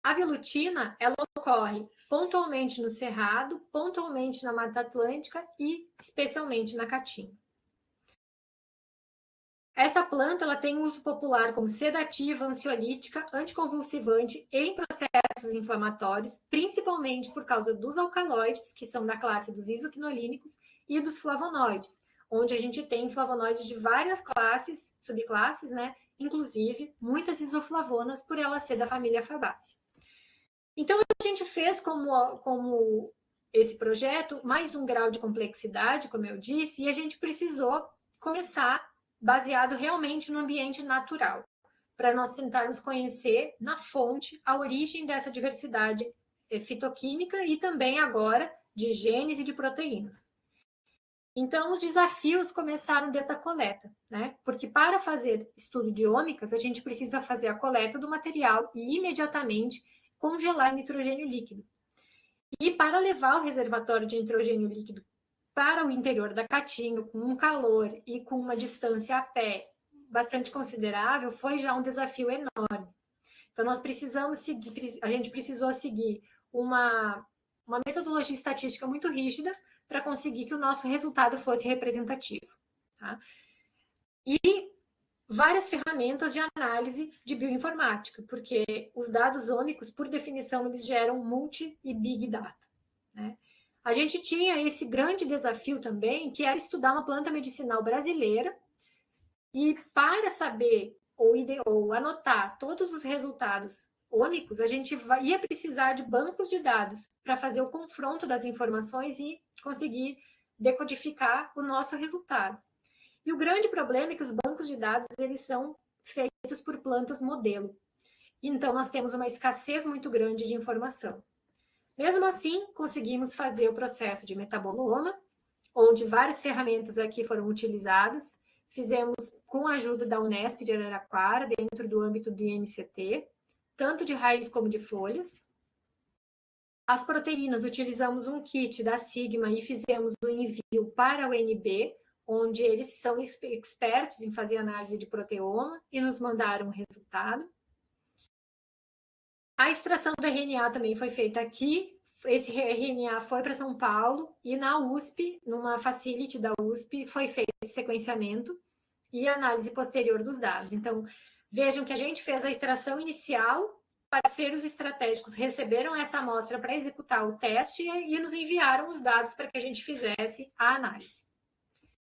A velutina, ela ocorre pontualmente no Cerrado, pontualmente na Mata Atlântica e especialmente na Caatinga. Essa planta ela tem uso popular como sedativa, ansiolítica, anticonvulsivante em processos inflamatórios, principalmente por causa dos alcaloides, que são da classe dos isoquinolínicos, e dos flavonoides, onde a gente tem flavonoides de várias classes, subclasses, né? Inclusive muitas isoflavonas, por ela ser da família Fabaceae. Então, a gente fez como esse projeto mais um grau de complexidade, como eu disse, e a gente precisou começar baseado realmente no ambiente natural, para nós tentarmos conhecer na fonte a origem dessa diversidade fitoquímica e também agora de genes e de proteínas. Então, os desafios começaram desde a coleta, né? Porque para fazer estudo de ômicas, a gente precisa fazer a coleta do material e imediatamente congelar nitrogênio líquido. E para levar o reservatório de nitrogênio líquido para o interior da Caatinga, com um calor e com uma distância a pé bastante considerável, foi já um desafio enorme. Então, nós precisamos seguir, a gente precisou seguir uma metodologia estatística muito rígida para conseguir que o nosso resultado fosse representativo. Tá? E várias ferramentas de análise de bioinformática, porque os dados ômicos, por definição, eles geram multi e big data. Né? A gente tinha esse grande desafio também, que era estudar uma planta medicinal brasileira, e para saber ou anotar todos os resultados ômicos, a gente ia precisar de bancos de dados para fazer o confronto das informações e conseguir decodificar o nosso resultado. E o grande problema é que os bancos de dados eles são feitos por plantas modelo. Então, nós temos uma escassez muito grande de informação. Mesmo assim, conseguimos fazer o processo de metaboloma, onde várias ferramentas aqui foram utilizadas. Fizemos com a ajuda da Unesp de Araraquara, dentro do âmbito do INCT, tanto de raiz como de folhas. As proteínas, utilizamos um kit da Sigma e fizemos o envio para o UNB, onde eles são expertos em fazer análise de proteoma e nos mandaram um resultado. A extração do RNA também foi feita aqui. Esse RNA foi para São Paulo e na USP, numa facility da USP, foi feito o sequenciamento e análise posterior dos dados. Então, vejam que a gente fez a extração inicial, parceiros estratégicos receberam essa amostra para executar o teste e nos enviaram os dados para que a gente fizesse a análise.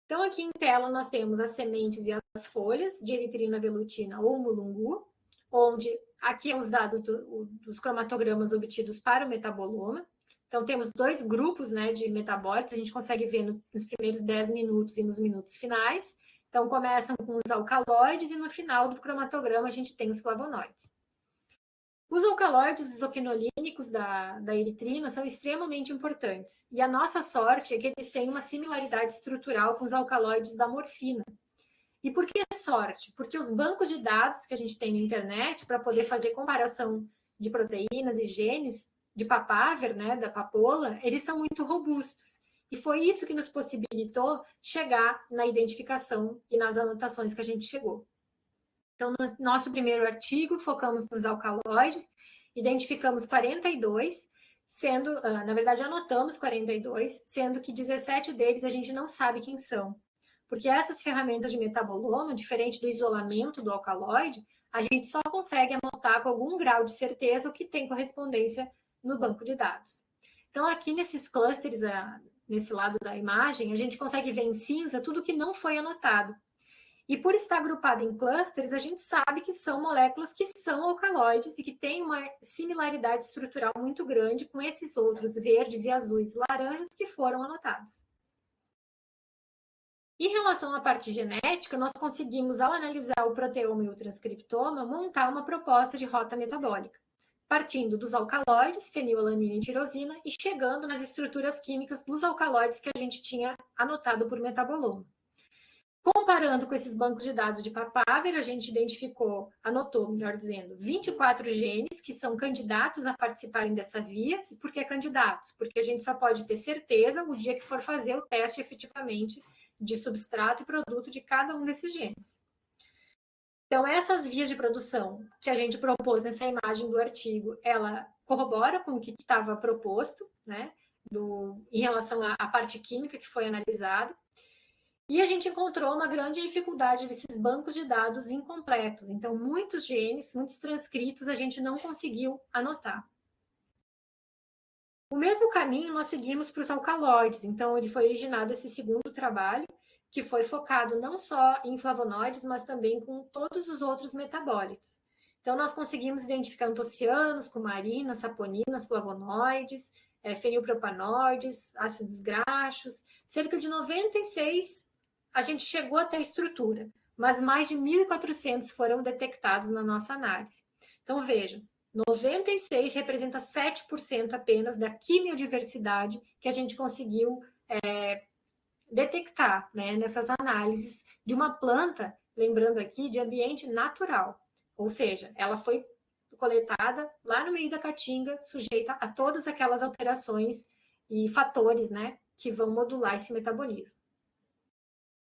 Então, aqui em tela, nós temos as sementes e as folhas de Eritrina velutina ou mulungu, onde aqui são os dados dos cromatogramas obtidos para o metaboloma. Então, temos dois grupos, né, de metabólitos, a gente consegue ver nos primeiros 10 minutos e nos minutos finais. Então, começam com os alcaloides e no final do cromatograma a gente tem os flavonoides. Os alcaloides isoquinolínicos da eritrina são extremamente importantes. E a nossa sorte é que eles têm uma similaridade estrutural com os alcaloides da morfina. E por que sorte? Porque os bancos de dados que a gente tem na internet para poder fazer comparação de proteínas e genes de papaver, né, da papoula, eles são muito robustos. E foi isso que nos possibilitou chegar na identificação e nas anotações que a gente chegou. Então, no nosso primeiro artigo, focamos nos alcaloides, identificamos 42, sendo, na verdade, anotamos 42, sendo que 17 deles a gente não sabe quem são. Porque essas ferramentas de metaboloma, diferente do isolamento do alcaloide, a gente só consegue anotar com algum grau de certeza o que tem correspondência no banco de dados. Então, aqui nesses clusters, nesse lado da imagem, a gente consegue ver em cinza tudo que não foi anotado. E por estar agrupado em clusters, a gente sabe que são moléculas que são alcaloides e que têm uma similaridade estrutural muito grande com esses outros verdes e azuis e laranjas que foram anotados. Em relação à parte genética, nós conseguimos, ao analisar o proteoma e o transcriptoma, montar uma proposta de rota metabólica, partindo dos alcaloides, fenilalanina e tirosina, e chegando nas estruturas químicas dos alcaloides que a gente tinha anotado por metaboloma. Comparando com esses bancos de dados de papaver, a gente anotou, melhor dizendo, 24 genes que são candidatos a participarem dessa via. E por que candidatos? Porque a gente só pode ter certeza o dia que for fazer o teste efetivamente de substrato e produto de cada um desses genes. Então, essas vias de produção que a gente propôs nessa imagem do artigo, ela corrobora com o que estava proposto, né, em relação à parte química que foi analisada. E a gente encontrou uma grande dificuldade desses bancos de dados incompletos. Então, muitos genes, muitos transcritos, a gente não conseguiu anotar. O mesmo caminho nós seguimos para os alcaloides. Então, ele foi originado esse segundo trabalho, que foi focado não só em flavonoides, mas também com todos os outros metabólitos. Então, nós conseguimos identificar antocianos, cumarinas, saponinas, flavonoides, fenilpropanoides, ácidos graxos, cerca de 96 a gente chegou até a estrutura, mas mais de 1.400 foram detectados na nossa análise. Então, vejam, 96 representa 7% apenas da quimiodiversidade que a gente conseguiu detectar, né, nessas análises de uma planta, lembrando aqui, de ambiente natural. Ou seja, ela foi coletada lá no meio da caatinga, sujeita a todas aquelas alterações e fatores, né, que vão modular esse metabolismo.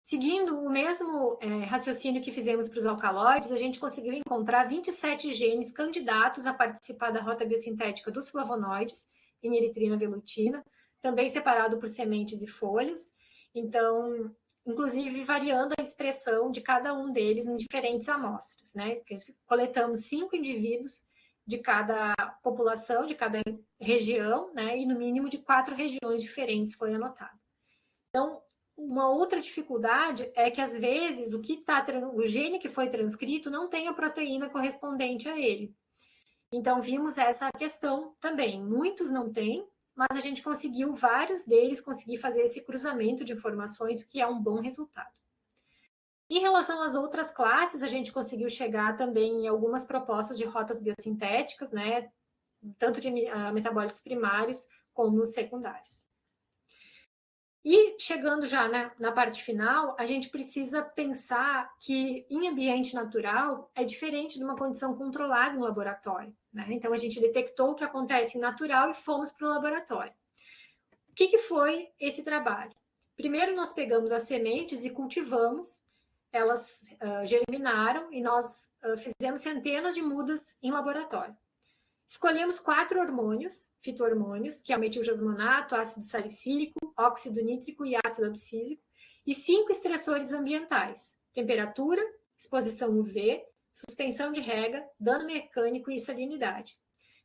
Seguindo o mesmo raciocínio que fizemos para os alcaloides, a gente conseguiu encontrar 27 genes candidatos a participar da rota biosintética dos flavonoides, em eritrina velutina, também separado por sementes e folhas. Então, inclusive variando a expressão de cada um deles em diferentes amostras, né? Coletamos 5 indivíduos de cada população, de cada região, né? E no mínimo de 4 regiões diferentes foi anotado. Então, uma outra dificuldade é que, às vezes, o gene que foi transcrito não tem a proteína correspondente a ele. Então, vimos essa questão também. Muitos não têm, mas a gente conseguiu, vários deles, conseguir fazer esse cruzamento de informações, o que é um bom resultado. Em relação às outras classes, a gente conseguiu chegar também em algumas propostas de rotas biosintéticas, né? Tanto de metabólitos primários como secundários. E chegando já na parte final, a gente precisa pensar que em ambiente natural é diferente de uma condição controlada em laboratório, né? Então, a gente detectou o que acontece em natural e fomos para o laboratório. O que foi esse trabalho? Primeiro, nós pegamos as sementes e cultivamos, elas germinaram e nós fizemos centenas de mudas em laboratório. Escolhemos 4 hormônios, fitohormônios, que é o metilgesmonato, ácido salicílico, óxido nítrico e ácido abscísico, e 5 estressores ambientais: temperatura, exposição UV, suspensão de rega, dano mecânico e salinidade.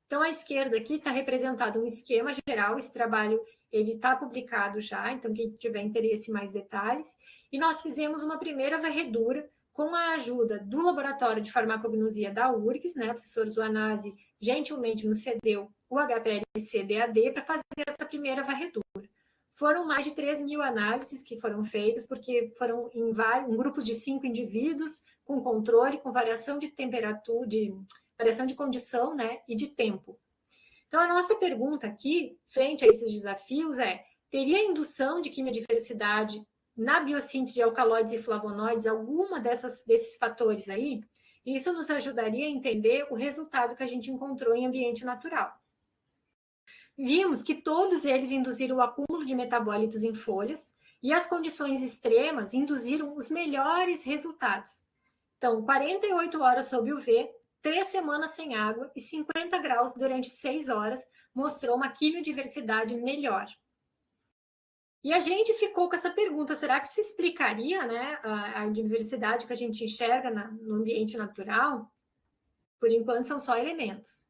Então, à esquerda aqui está representado um esquema geral, esse trabalho ele está publicado já, então quem tiver interesse em mais detalhes, e nós fizemos uma primeira varredura com a ajuda do Laboratório de Farmacognosia da URGS, né, o professor Zuanazzi gentilmente nos cedeu o HPLC-DAD para fazer essa primeira varredura. Foram mais de 3.000 análises que foram feitas, porque foram em grupos de 5 indivíduos, com controle, com variação de temperatura, de variação de condição, né, e de tempo. Então, a nossa pergunta aqui, frente a esses desafios, teria indução de quimiodiversidade na biossíntese de alcaloides e flavonoides alguma desses fatores aí? Isso nos ajudaria a entender o resultado que a gente encontrou em ambiente natural. Vimos que todos eles induziram o acúmulo de metabólitos em folhas e as condições extremas induziram os melhores resultados. Então, 48 horas sob UV, 3 semanas sem água e 50 graus durante 6 horas mostrou uma quimiodiversidade melhor. E a gente ficou com essa pergunta, será que isso explicaria, né, a diversidade que a gente enxerga no ambiente natural? Por enquanto, são só elementos.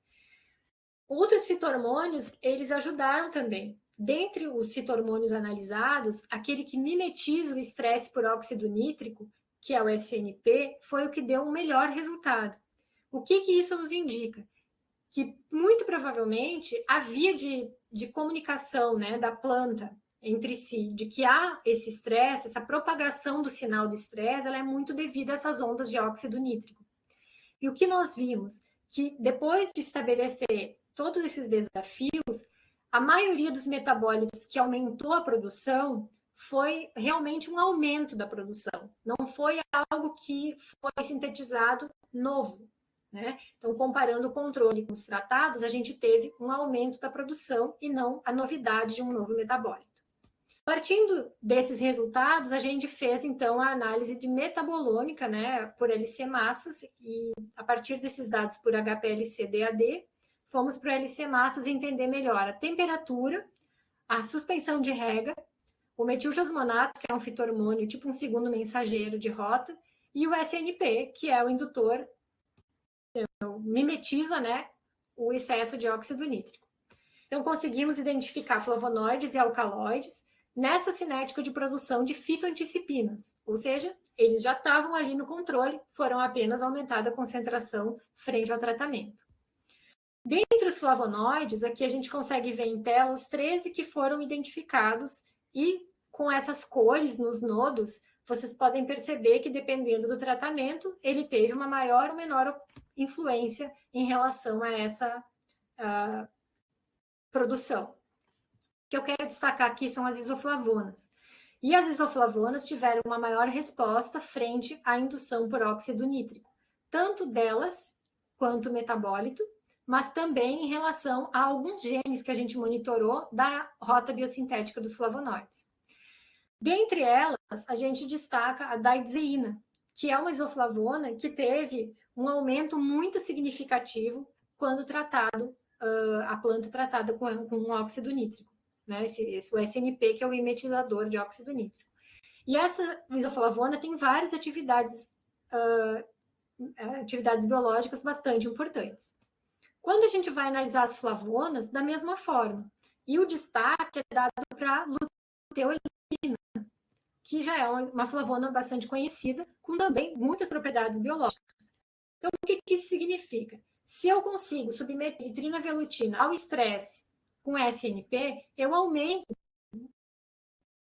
Outros fitormônios, eles ajudaram também. Dentre os fitormônios analisados, aquele que mimetiza o estresse por óxido nítrico, que é o SNP, foi o que deu um melhor resultado. O que isso nos indica? Que, muito provavelmente, a via de comunicação, né, da planta entre si, de que há esse estresse, essa propagação do sinal do estresse, ela é muito devida a essas ondas de óxido nítrico. E o que nós vimos? Que depois de estabelecer todos esses desafios, a maioria dos metabólitos que aumentou a produção foi realmente um aumento da produção, não foi algo que foi sintetizado novo, né? Então, comparando o controle com os tratados, a gente teve um aumento da produção e não a novidade de um novo metabólito. Partindo desses resultados, a gente fez, então, a análise de metabolômica, né, por LC massas, e a partir desses dados por HPLC-DAD, fomos para o LC massas entender melhor a temperatura, a suspensão de rega, o metilgesmonato, que é um fitormônio, tipo um segundo mensageiro de rota, e o SNP, que é o indutor, mimetiza, né, o excesso de óxido nítrico. Então, conseguimos identificar flavonoides e alcaloides nessa cinética de produção de fitoanticipinas, ou seja, eles já estavam ali no controle, foram apenas aumentada a concentração frente ao tratamento. Dentre os flavonoides, aqui a gente consegue ver em tela os 13 que foram identificados e com essas cores nos nodos, vocês podem perceber que dependendo do tratamento, ele teve uma maior ou menor influência em relação a essa produção. O que eu quero destacar aqui são as isoflavonas. E as isoflavonas tiveram uma maior resposta frente à indução por óxido nítrico, tanto delas quanto o metabólito, mas também em relação a alguns genes que a gente monitorou da rota biosintética dos flavonoides. Dentre elas, a gente destaca a daidzeína, que é uma isoflavona que teve um aumento muito significativo quando a planta tratada com óxido nítrico, né? O SNP, que é o mimetizador de óxido nítrico. E essa isoflavona tem várias atividades biológicas bastante importantes. Quando a gente vai analisar as flavonas, da mesma forma. E o destaque é dado para a luteolina, que já é uma flavona bastante conhecida, com também muitas propriedades biológicas. Então, o que isso significa? Se eu consigo submeter nitrina velutina ao estresse com SNP,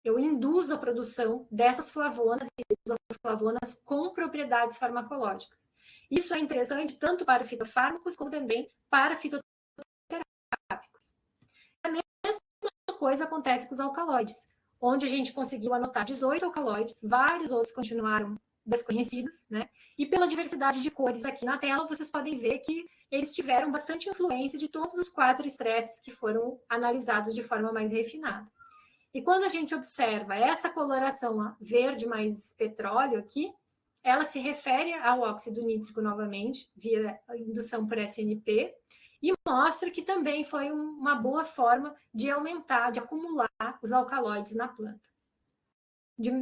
eu induzo a produção dessas flavonas e isoflavonas com propriedades farmacológicas. Isso é interessante tanto para fitofármacos como também para fitoterápicos. A mesma coisa acontece com os alcaloides, onde a gente conseguiu anotar 18 alcaloides, vários outros continuaram desconhecidos, né? E pela diversidade de cores aqui na tela, vocês podem ver que eles tiveram bastante influência de todos os 4 estresses que foram analisados de forma mais refinada. E quando a gente observa essa coloração verde mais petróleo aqui, ela se refere ao óxido nítrico novamente, via indução por SNP, e mostra que também foi uma boa forma de aumentar, de acumular os alcaloides na planta.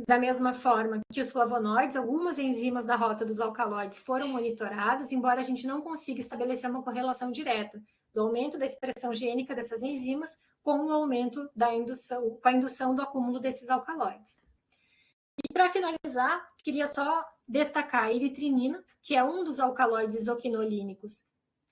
Da mesma forma que os flavonoides, algumas enzimas da rota dos alcaloides foram monitoradas, embora a gente não consiga estabelecer uma correlação direta do aumento da expressão gênica dessas enzimas com o aumento da indução, com a indução do acúmulo desses alcaloides. E para finalizar, queria só destacar a eritrinina, que é um dos alcaloides isoquinolínicos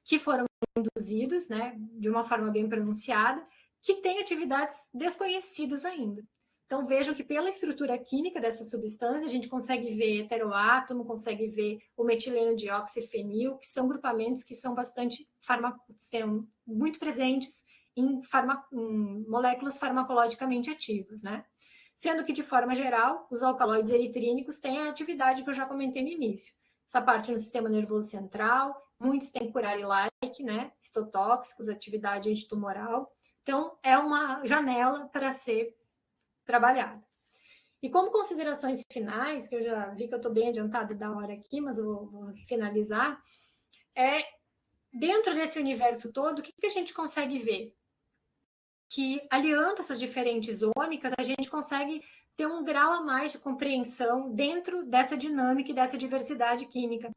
que foram induzidos, né, de uma forma bem pronunciada, que tem atividades desconhecidas ainda. Então, vejam que pela estrutura química dessa substância, a gente consegue ver heteroátomo, consegue ver o metileno dioxifenil, que são grupamentos que são são muito presentes em moléculas farmacologicamente ativas, né? Sendo que, de forma geral, os alcaloides eritrínicos têm a atividade que eu já comentei no início. Essa parte no sistema nervoso central, muitos têm curare-like, né? Citotóxicos, atividade antitumoral. Então, é uma janela para ser trabalhada. E como considerações finais, que eu já vi que eu estou bem adiantada da hora aqui, mas eu vou finalizar, dentro desse universo todo, o que a gente consegue ver? Que aliando essas diferentes ômicas, a gente consegue ter um grau a mais de compreensão dentro dessa dinâmica e dessa diversidade química.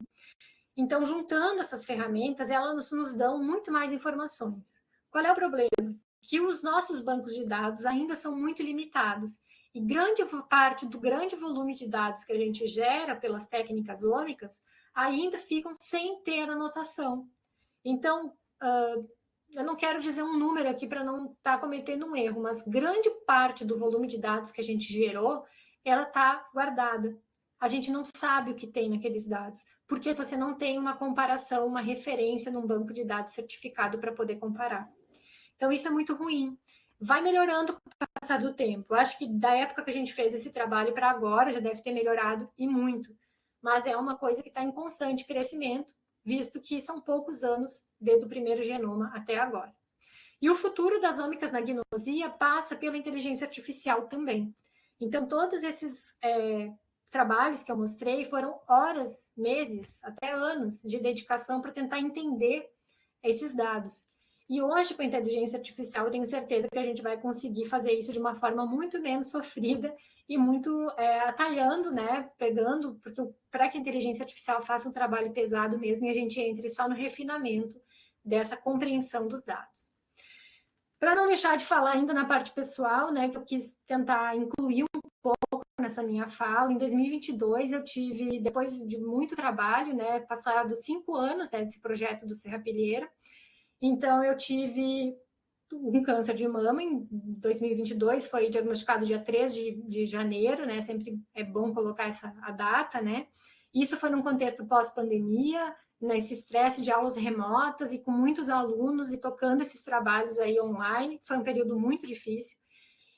Então, juntando essas ferramentas, elas nos dão muito mais informações. Qual é o problema? Que os nossos bancos de dados ainda são muito limitados. E grande parte do grande volume de dados que a gente gera pelas técnicas ômicas ainda ficam sem ter anotação. Então, eu não quero dizer um número aqui para não estar cometendo um erro, mas grande parte do volume de dados que a gente gerou, ela está guardada. A gente não sabe o que tem naqueles dados, porque você não tem uma comparação, uma referência num banco de dados certificado para poder comparar. Então, isso é muito ruim. Vai melhorando com o passar do tempo. Eu acho que da época que a gente fez esse trabalho para agora, já deve ter melhorado e muito. Mas é uma coisa que está em constante crescimento, visto que são poucos anos desde o primeiro genoma até agora. E o futuro das ômicas na gnosia passa pela inteligência artificial também. Então, todos esses trabalhos que eu mostrei foram horas, meses, até anos de dedicação para tentar entender esses dados. E hoje, com a inteligência artificial, eu tenho certeza que a gente vai conseguir fazer isso de uma forma muito menos sofrida e muito atalhando, né? Pegando, porque para que a inteligência artificial faça um trabalho pesado mesmo e a gente entre só no refinamento dessa compreensão dos dados. Para não deixar de falar ainda na parte pessoal, né, que eu quis tentar incluir um pouco nessa minha fala, em 2022 eu tive, depois de muito trabalho, né, passado 5 anos, né, desse projeto do Serrapilheira, então eu tive um câncer de mama em 2022, foi diagnosticado dia 3 de janeiro, né, sempre é bom colocar a data, né, isso foi num contexto pós-pandemia, nesse estresse de aulas remotas e com muitos alunos e tocando esses trabalhos aí online, foi um período muito difícil,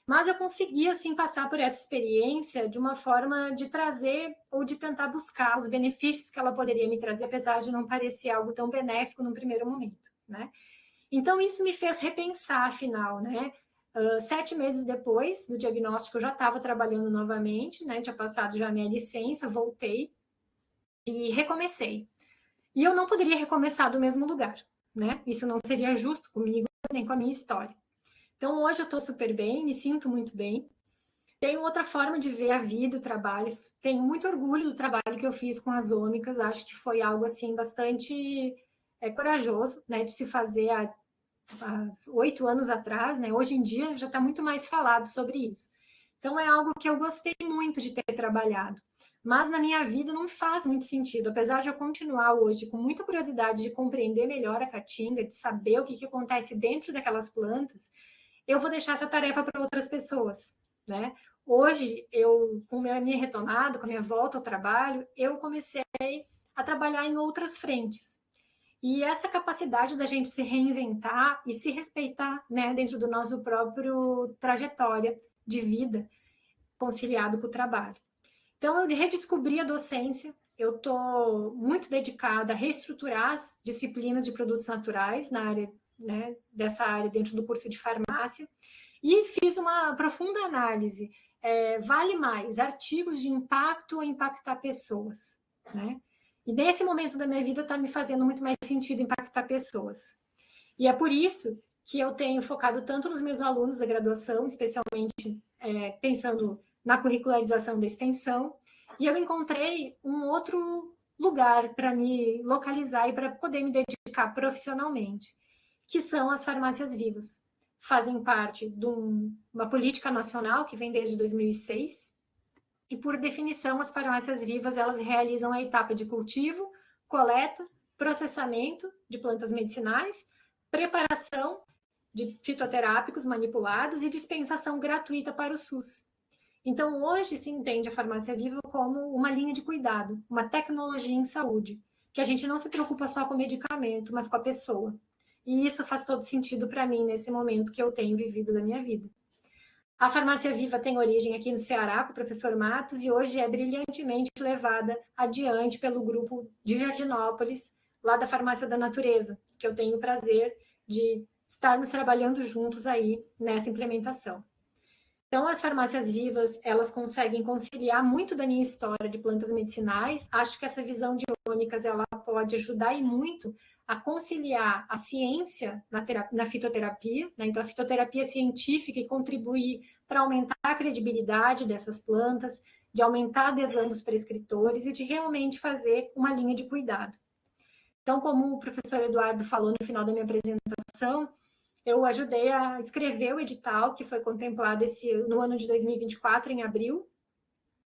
mas eu consegui, assim, passar por essa experiência de uma forma de trazer ou de tentar buscar os benefícios que ela poderia me trazer, apesar de não parecer algo tão benéfico num primeiro momento, né? Então, isso me fez repensar, afinal, né? 7 meses depois do diagnóstico, eu já estava trabalhando novamente, né? Tinha passado já a minha licença, voltei e recomecei. E eu não poderia recomeçar do mesmo lugar, né? Isso não seria justo comigo, nem com a minha história. Então, hoje eu estou super bem, me sinto muito bem. Tenho outra forma de ver a vida, o trabalho. Tenho muito orgulho do trabalho que eu fiz com as ômicas. Acho que foi algo, assim, bastante corajoso, né? De se fazer há 8 anos atrás, né? Hoje em dia já está muito mais falado sobre isso. Então, é algo que eu gostei muito de ter trabalhado. Mas na minha vida não faz muito sentido, apesar de eu continuar hoje com muita curiosidade de compreender melhor a caatinga, de saber o que acontece dentro daquelas plantas, eu vou deixar essa tarefa para outras pessoas, né? Hoje, com a minha retomada, com a minha volta ao trabalho, eu comecei a trabalhar em outras frentes. E essa capacidade da gente se reinventar e se respeitar, né, dentro do nosso próprio trajetória de vida, conciliado com o trabalho. Então, eu redescobri a docência, eu estou muito dedicada a reestruturar as disciplinas de produtos naturais na área, né, dessa área dentro do curso de farmácia, e fiz uma profunda análise. Vale mais artigos de impacto ou impactar pessoas, né? E nesse momento da minha vida está me fazendo muito mais sentido impactar pessoas. E é por isso que eu tenho focado tanto nos meus alunos da graduação, especialmente pensando na curricularização da extensão, e eu encontrei um outro lugar para me localizar e para poder me dedicar profissionalmente, que são as farmácias vivas. Fazem parte de uma política nacional que vem desde 2006, e por definição as farmácias vivas elas realizam a etapa de cultivo, coleta, processamento de plantas medicinais, preparação de fitoterápicos manipulados e dispensação gratuita para o SUS. Então, hoje se entende a farmácia viva como uma linha de cuidado, uma tecnologia em saúde, que a gente não se preocupa só com o medicamento, mas com a pessoa. E isso faz todo sentido para mim nesse momento que eu tenho vivido da minha vida. A farmácia viva tem origem aqui no Ceará, com o professor Matos, e hoje é brilhantemente levada adiante pelo grupo de Jardinópolis, lá da Farmácia da Natureza, que eu tenho o prazer de estarmos trabalhando juntos aí nessa implementação. Então, as farmácias vivas, elas conseguem conciliar muito da minha história de plantas medicinais. Acho que essa visão de ômicas, ela pode ajudar e muito a conciliar a ciência na fitoterapia, né? Então, a fitoterapia científica e contribuir para aumentar a credibilidade dessas plantas, de aumentar a adesão dos prescritores e de realmente fazer uma linha de cuidado. Então, como o professor Eduardo falou no final da minha apresentação, eu ajudei a escrever o edital que foi contemplado no ano de 2024, em abril,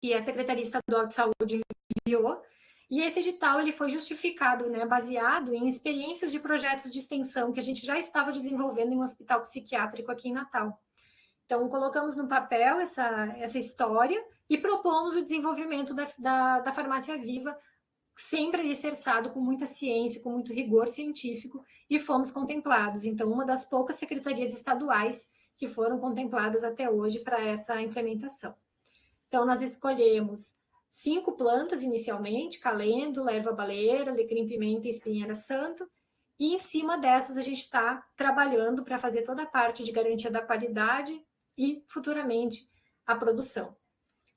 que a Secretaria Estadual de Saúde enviou. E esse edital ele foi justificado, né, baseado em experiências de projetos de extensão que a gente já estava desenvolvendo em um hospital psiquiátrico aqui em Natal. Então, colocamos no papel essa história e propomos o desenvolvimento da farmácia viva, sempre alicerçado com muita ciência, com muito rigor científico, e fomos contemplados. Então, uma das poucas secretarias estaduais que foram contempladas até hoje para essa implementação. Então, nós escolhemos 5 plantas inicialmente: calêndula, erva baleeira, alecrim, pimenta e espinheira santo, e em cima dessas a gente está trabalhando para fazer toda a parte de garantia da qualidade e, futuramente, a produção.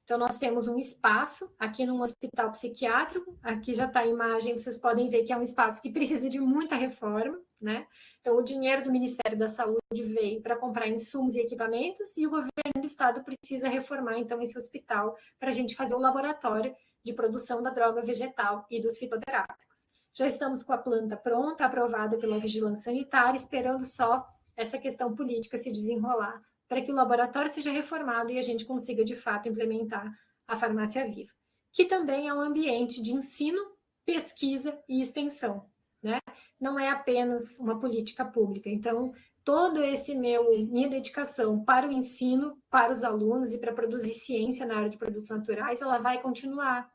Então, nós temos um espaço aqui num hospital psiquiátrico. Aqui já está a imagem, vocês podem ver que é um espaço que precisa de muita reforma, né? Então, o dinheiro do Ministério da Saúde veio para comprar insumos e equipamentos, e o governo do estado precisa reformar, então, esse hospital para a gente fazer um laboratório de produção da droga vegetal e dos fitoterápicos. Já estamos com a planta pronta, aprovada pela Vigilância Sanitária, esperando só essa questão política se desenrolar, para que o laboratório seja reformado e a gente consiga, de fato, implementar a farmácia viva, que também é um ambiente de ensino, pesquisa e extensão, né? Não é apenas uma política pública. Então, toda minha dedicação para o ensino, para os alunos e para produzir ciência na área de produtos naturais, ela vai continuar,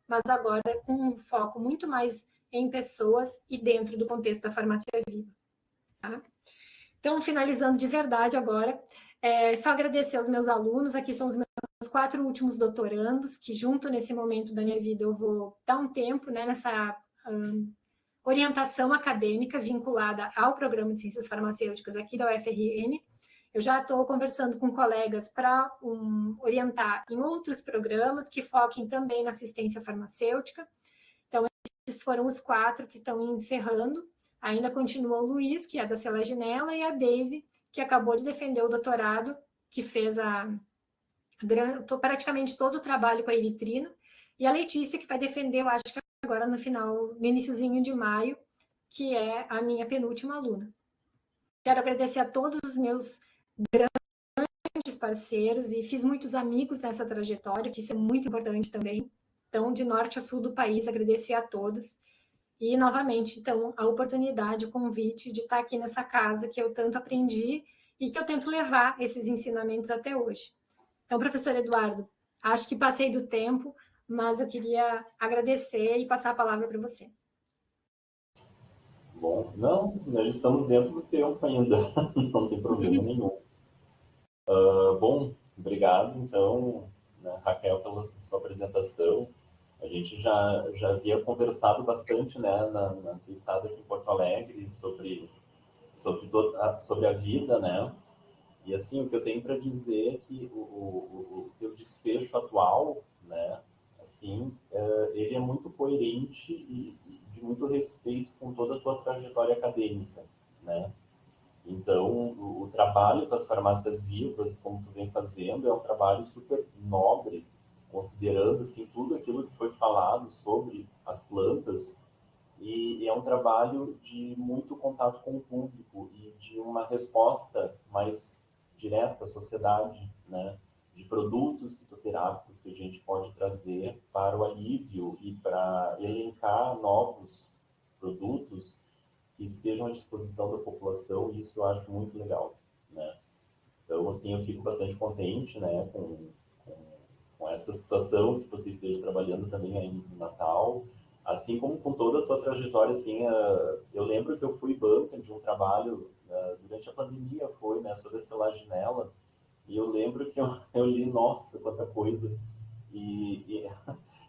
mas agora com um foco muito mais em pessoas e dentro do contexto da farmácia viva. Tá? Então, finalizando de verdade agora, só agradecer aos meus alunos. Aqui são os meus 4 últimos doutorandos, que junto nesse momento da minha vida eu vou dar um tempo, né, nessa orientação acadêmica vinculada ao programa de ciências farmacêuticas aqui da UFRN. Eu já estou conversando com colegas para orientar em outros programas que foquem também na assistência farmacêutica. Então, esses foram os 4 que estão encerrando. Ainda continua o Luiz, que é da Selaginela, e a Deise, que acabou de defender o doutorado, que fez praticamente todo o trabalho com a eritrina, e a Letícia, que vai defender, eu acho que agora no iniciozinho de maio, que é a minha penúltima aluna. Quero agradecer a todos os meus grandes parceiros, e fiz muitos amigos nessa trajetória, que isso é muito importante também. Então, de norte a sul do país, agradecer a todos. E, novamente, então, a oportunidade, o convite de estar aqui nessa casa que eu tanto aprendi e que eu tento levar esses ensinamentos até hoje. Então, professor Eduardo, acho que passei do tempo, mas eu queria agradecer e passar a palavra para você. Bom, não, nós estamos dentro do tempo ainda, não tem problema nenhum. Bom, obrigado, então, né, Raquel, pela sua apresentação. A gente já havia conversado bastante, né, na tua estado aqui em Porto Alegre sobre a vida, né? E assim, o que eu tenho para dizer é que o teu desfecho atual, né, assim, ele é muito coerente e de muito respeito com toda a tua trajetória acadêmica, né? Então, o trabalho com as farmácias vivas, como tu vem fazendo, é um trabalho super nobre, considerando assim tudo aquilo que foi falado sobre as plantas, e é um trabalho de muito contato com o público e de uma resposta mais direta à sociedade, né? De produtos fitoterápicos que a gente pode trazer para o alívio e para elencar novos produtos que estejam à disposição da população, e isso eu acho muito legal, né? Então, assim, eu fico bastante contente, né, com essa situação que você esteja trabalhando também aí em Natal, assim como com toda a tua trajetória, assim, eu lembro que eu fui banca de um trabalho durante a pandemia, foi, né, sobre a selagem-nela, e eu lembro que eu li, nossa, quanta coisa, e,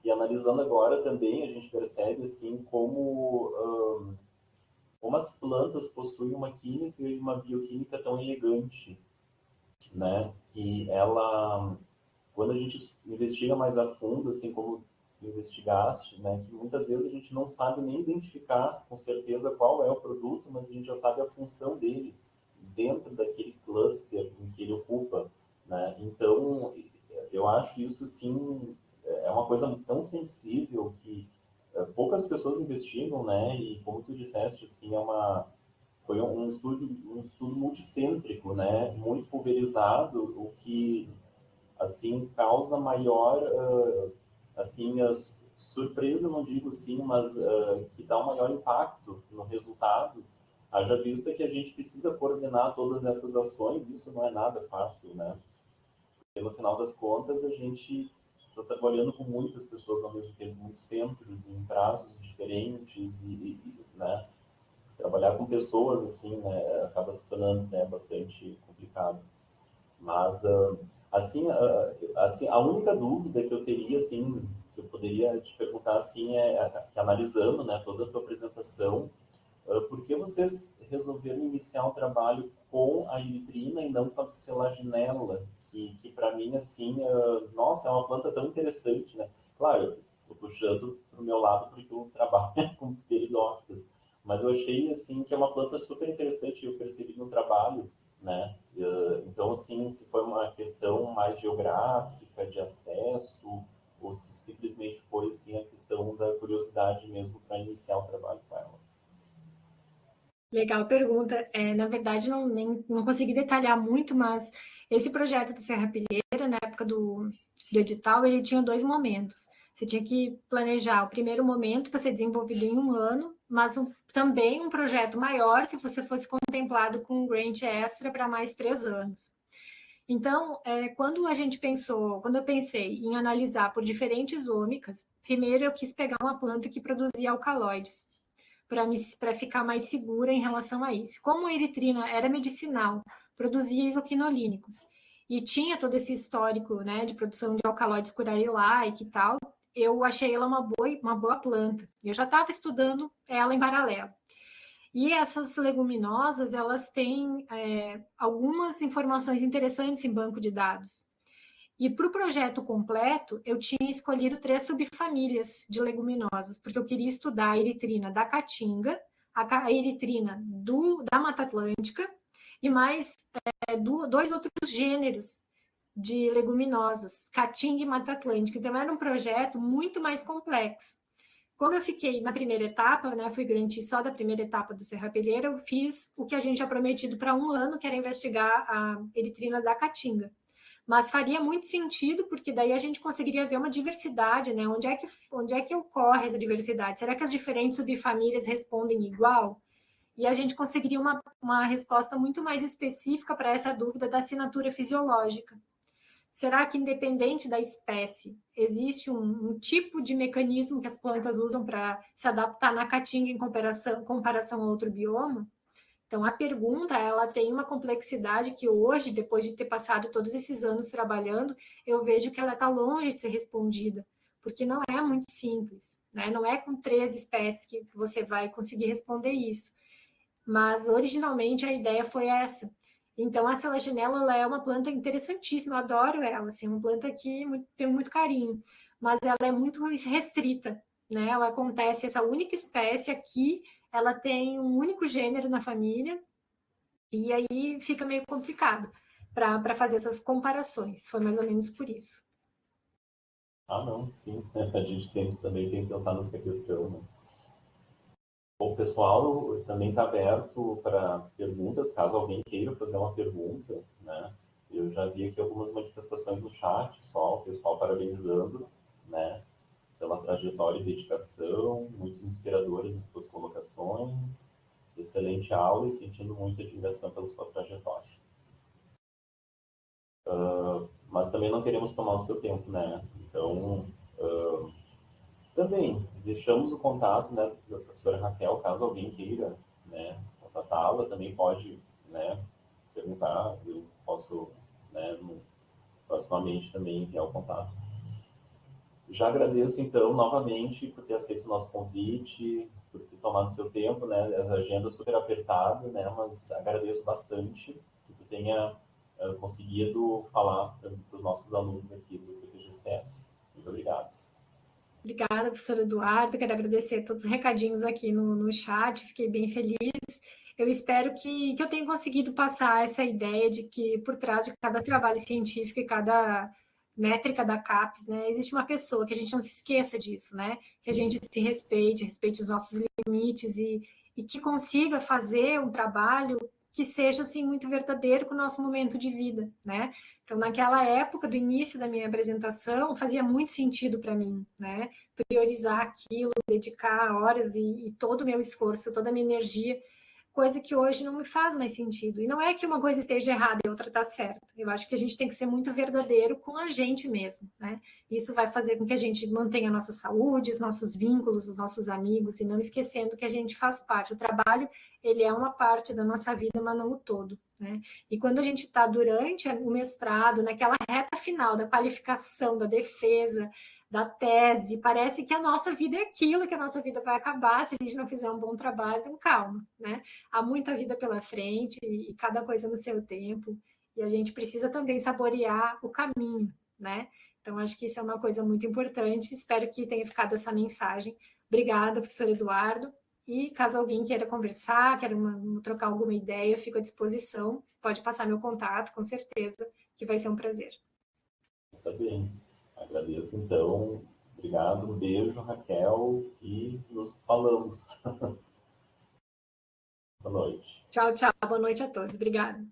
e analisando agora também, a gente percebe, assim, como as plantas possuem uma química e uma bioquímica tão elegante, né, que ela, quando a gente investiga mais a fundo, assim como investigaste, né, que muitas vezes a gente não sabe nem identificar com certeza qual é o produto, mas a gente já sabe a função dele dentro daquele cluster em que ele ocupa, né? Então, eu acho isso sim é uma coisa tão sensível que poucas pessoas investigam, né? E como tu disseste, assim, foi um estudo multicêntrico, né? Muito pulverizado, o que assim causa maior assim surpresa, não digo assim, mas que dá um maior impacto no resultado, haja vista que a gente precisa coordenar todas essas ações, isso não é nada fácil, né? Porque no final das contas a gente está trabalhando com muitas pessoas ao mesmo tempo, muitos centros em prazos diferentes né, trabalhar com pessoas assim, né, acaba se tornando, né, bastante complicado. Mas, assim, a única dúvida que eu teria, assim, que eu poderia te perguntar, assim, que analisando, né, toda a tua apresentação, por que vocês resolveram iniciar um trabalho com a iritrina e não com a selaginela, que para mim, assim, nossa, é uma planta tão interessante, né? Claro, estou puxando para o meu lado porque eu trabalho com pteridófitas, mas eu achei, assim, que é uma planta super interessante e eu percebi no trabalho, né? Então, assim, se foi uma questão mais geográfica, de acesso, ou se simplesmente foi, assim, a questão da curiosidade mesmo para iniciar o trabalho com ela. Legal pergunta. Na verdade, não consegui detalhar muito, mas esse projeto do Serra Pilheira, na época do edital, ele tinha dois momentos. Você tinha que planejar o primeiro momento para ser desenvolvido em um ano, mas também um projeto maior se você fosse contemplado com um grant extra para mais 3 anos. Então, quando eu pensei em analisar por diferentes ômicas, primeiro eu quis pegar uma planta que produzia alcaloides para ficar mais segura em relação a isso. Como a eritrina era medicinal, produzia isoquinolínicos e tinha todo esse histórico, né, de produção de alcaloides curare-like e tal, eu achei ela uma boa planta. Eu já estava estudando ela em paralelo. E essas leguminosas, elas têm algumas informações interessantes em banco de dados. E para o projeto completo, eu tinha escolhido 3 subfamílias de leguminosas, porque eu queria estudar a eritrina da caatinga, a eritrina da Mata Atlântica e mais 2 outros gêneros de leguminosas, caatinga e Mata Atlântica. Então, era um projeto muito mais complexo. Quando eu fiquei na primeira etapa, né, fui grantee só da primeira etapa do Serra Pilheira, eu fiz o que a gente tinha prometido para um ano, que era investigar a eritrina da caatinga. Mas faria muito sentido, porque daí a gente conseguiria ver uma diversidade, né? Onde é que ocorre essa diversidade? Será que as diferentes subfamílias respondem igual? E a gente conseguiria uma resposta muito mais específica para essa dúvida da assinatura fisiológica. Será que, independente da espécie, existe um tipo de mecanismo que as plantas usam para se adaptar na caatinga em comparação a outro bioma? Então, a pergunta, ela tem uma complexidade que hoje, depois de ter passado todos esses anos trabalhando, eu vejo que ela está longe de ser respondida, porque não é muito simples, né? Não é com 3 espécies que você vai conseguir responder isso. Mas, originalmente, a ideia foi essa. Então, a selaginela, ela é uma planta interessantíssima, eu adoro ela, assim, uma planta que tenho muito carinho, mas ela é muito restrita, né? Ela acontece, essa única espécie aqui, ela tem um único gênero na família, e aí fica meio complicado para fazer essas comparações. Foi mais ou menos por isso. Ah, não, sim. A gente sempre também tem que pensar nessa questão, né? O pessoal também está aberto para perguntas, caso alguém queira fazer uma pergunta, né? Eu já vi aqui algumas manifestações no chat, só o pessoal parabenizando, né? Pela trajetória e dedicação, muito inspiradoras as suas colocações, excelente aula e sentindo muita admiração pela sua trajetória. mas também não queremos tomar o seu tempo, né? Então, também deixamos o contato, né, da professora Raquel, caso alguém queira, né, contatá-la, também pode, né, perguntar, eu posso, né, proximamente também enviar o contato. Já agradeço, então, novamente, por ter aceito o nosso convite, por ter tomado seu tempo, né, a agenda super apertada, né, mas agradeço bastante que tu tenha conseguido falar para os nossos alunos aqui do PPG-CEF. Muito obrigado. Obrigada, professor Eduardo. Quero agradecer todos os recadinhos aqui no chat, fiquei bem feliz. Eu espero que eu tenha conseguido passar essa ideia de que por trás de cada trabalho científico e cada métrica da CAPES, né, existe uma pessoa, que a gente não se esqueça disso, né? Que a gente se respeite os nossos limites e que consiga fazer um trabalho que seja assim muito verdadeiro com o nosso momento de vida, né? Então, naquela época do início da minha apresentação, fazia muito sentido para mim, né? Priorizar aquilo, dedicar horas e todo o meu esforço, toda a minha energia, coisa que hoje não me faz mais sentido. E não é que uma coisa esteja errada e outra está certa. Eu acho que a gente tem que ser muito verdadeiro com a gente mesmo, né? Isso vai fazer com que a gente mantenha a nossa saúde, os nossos vínculos, os nossos amigos, e não esquecendo que a gente faz parte. O trabalho, ele é uma parte da nossa vida, mas não o todo, né? E quando a gente está durante o mestrado, naquela reta final da qualificação, da defesa, da tese, parece que a nossa vida é aquilo, que a nossa vida vai acabar se a gente não fizer um bom trabalho. Então, calma, né? Há muita vida pela frente e cada coisa no seu tempo, e a gente precisa também saborear o caminho, né? Então, acho que isso é uma coisa muito importante. Espero que tenha ficado essa mensagem. Obrigada, professor Eduardo. E caso alguém queira conversar, queira trocar alguma ideia, eu fico à disposição. Pode passar meu contato, com certeza, que vai ser um prazer. Tá bem. Agradeço, então. Obrigado, um beijo, Raquel, e nos falamos. Boa noite. Tchau, tchau. Boa noite a todos. Obrigada.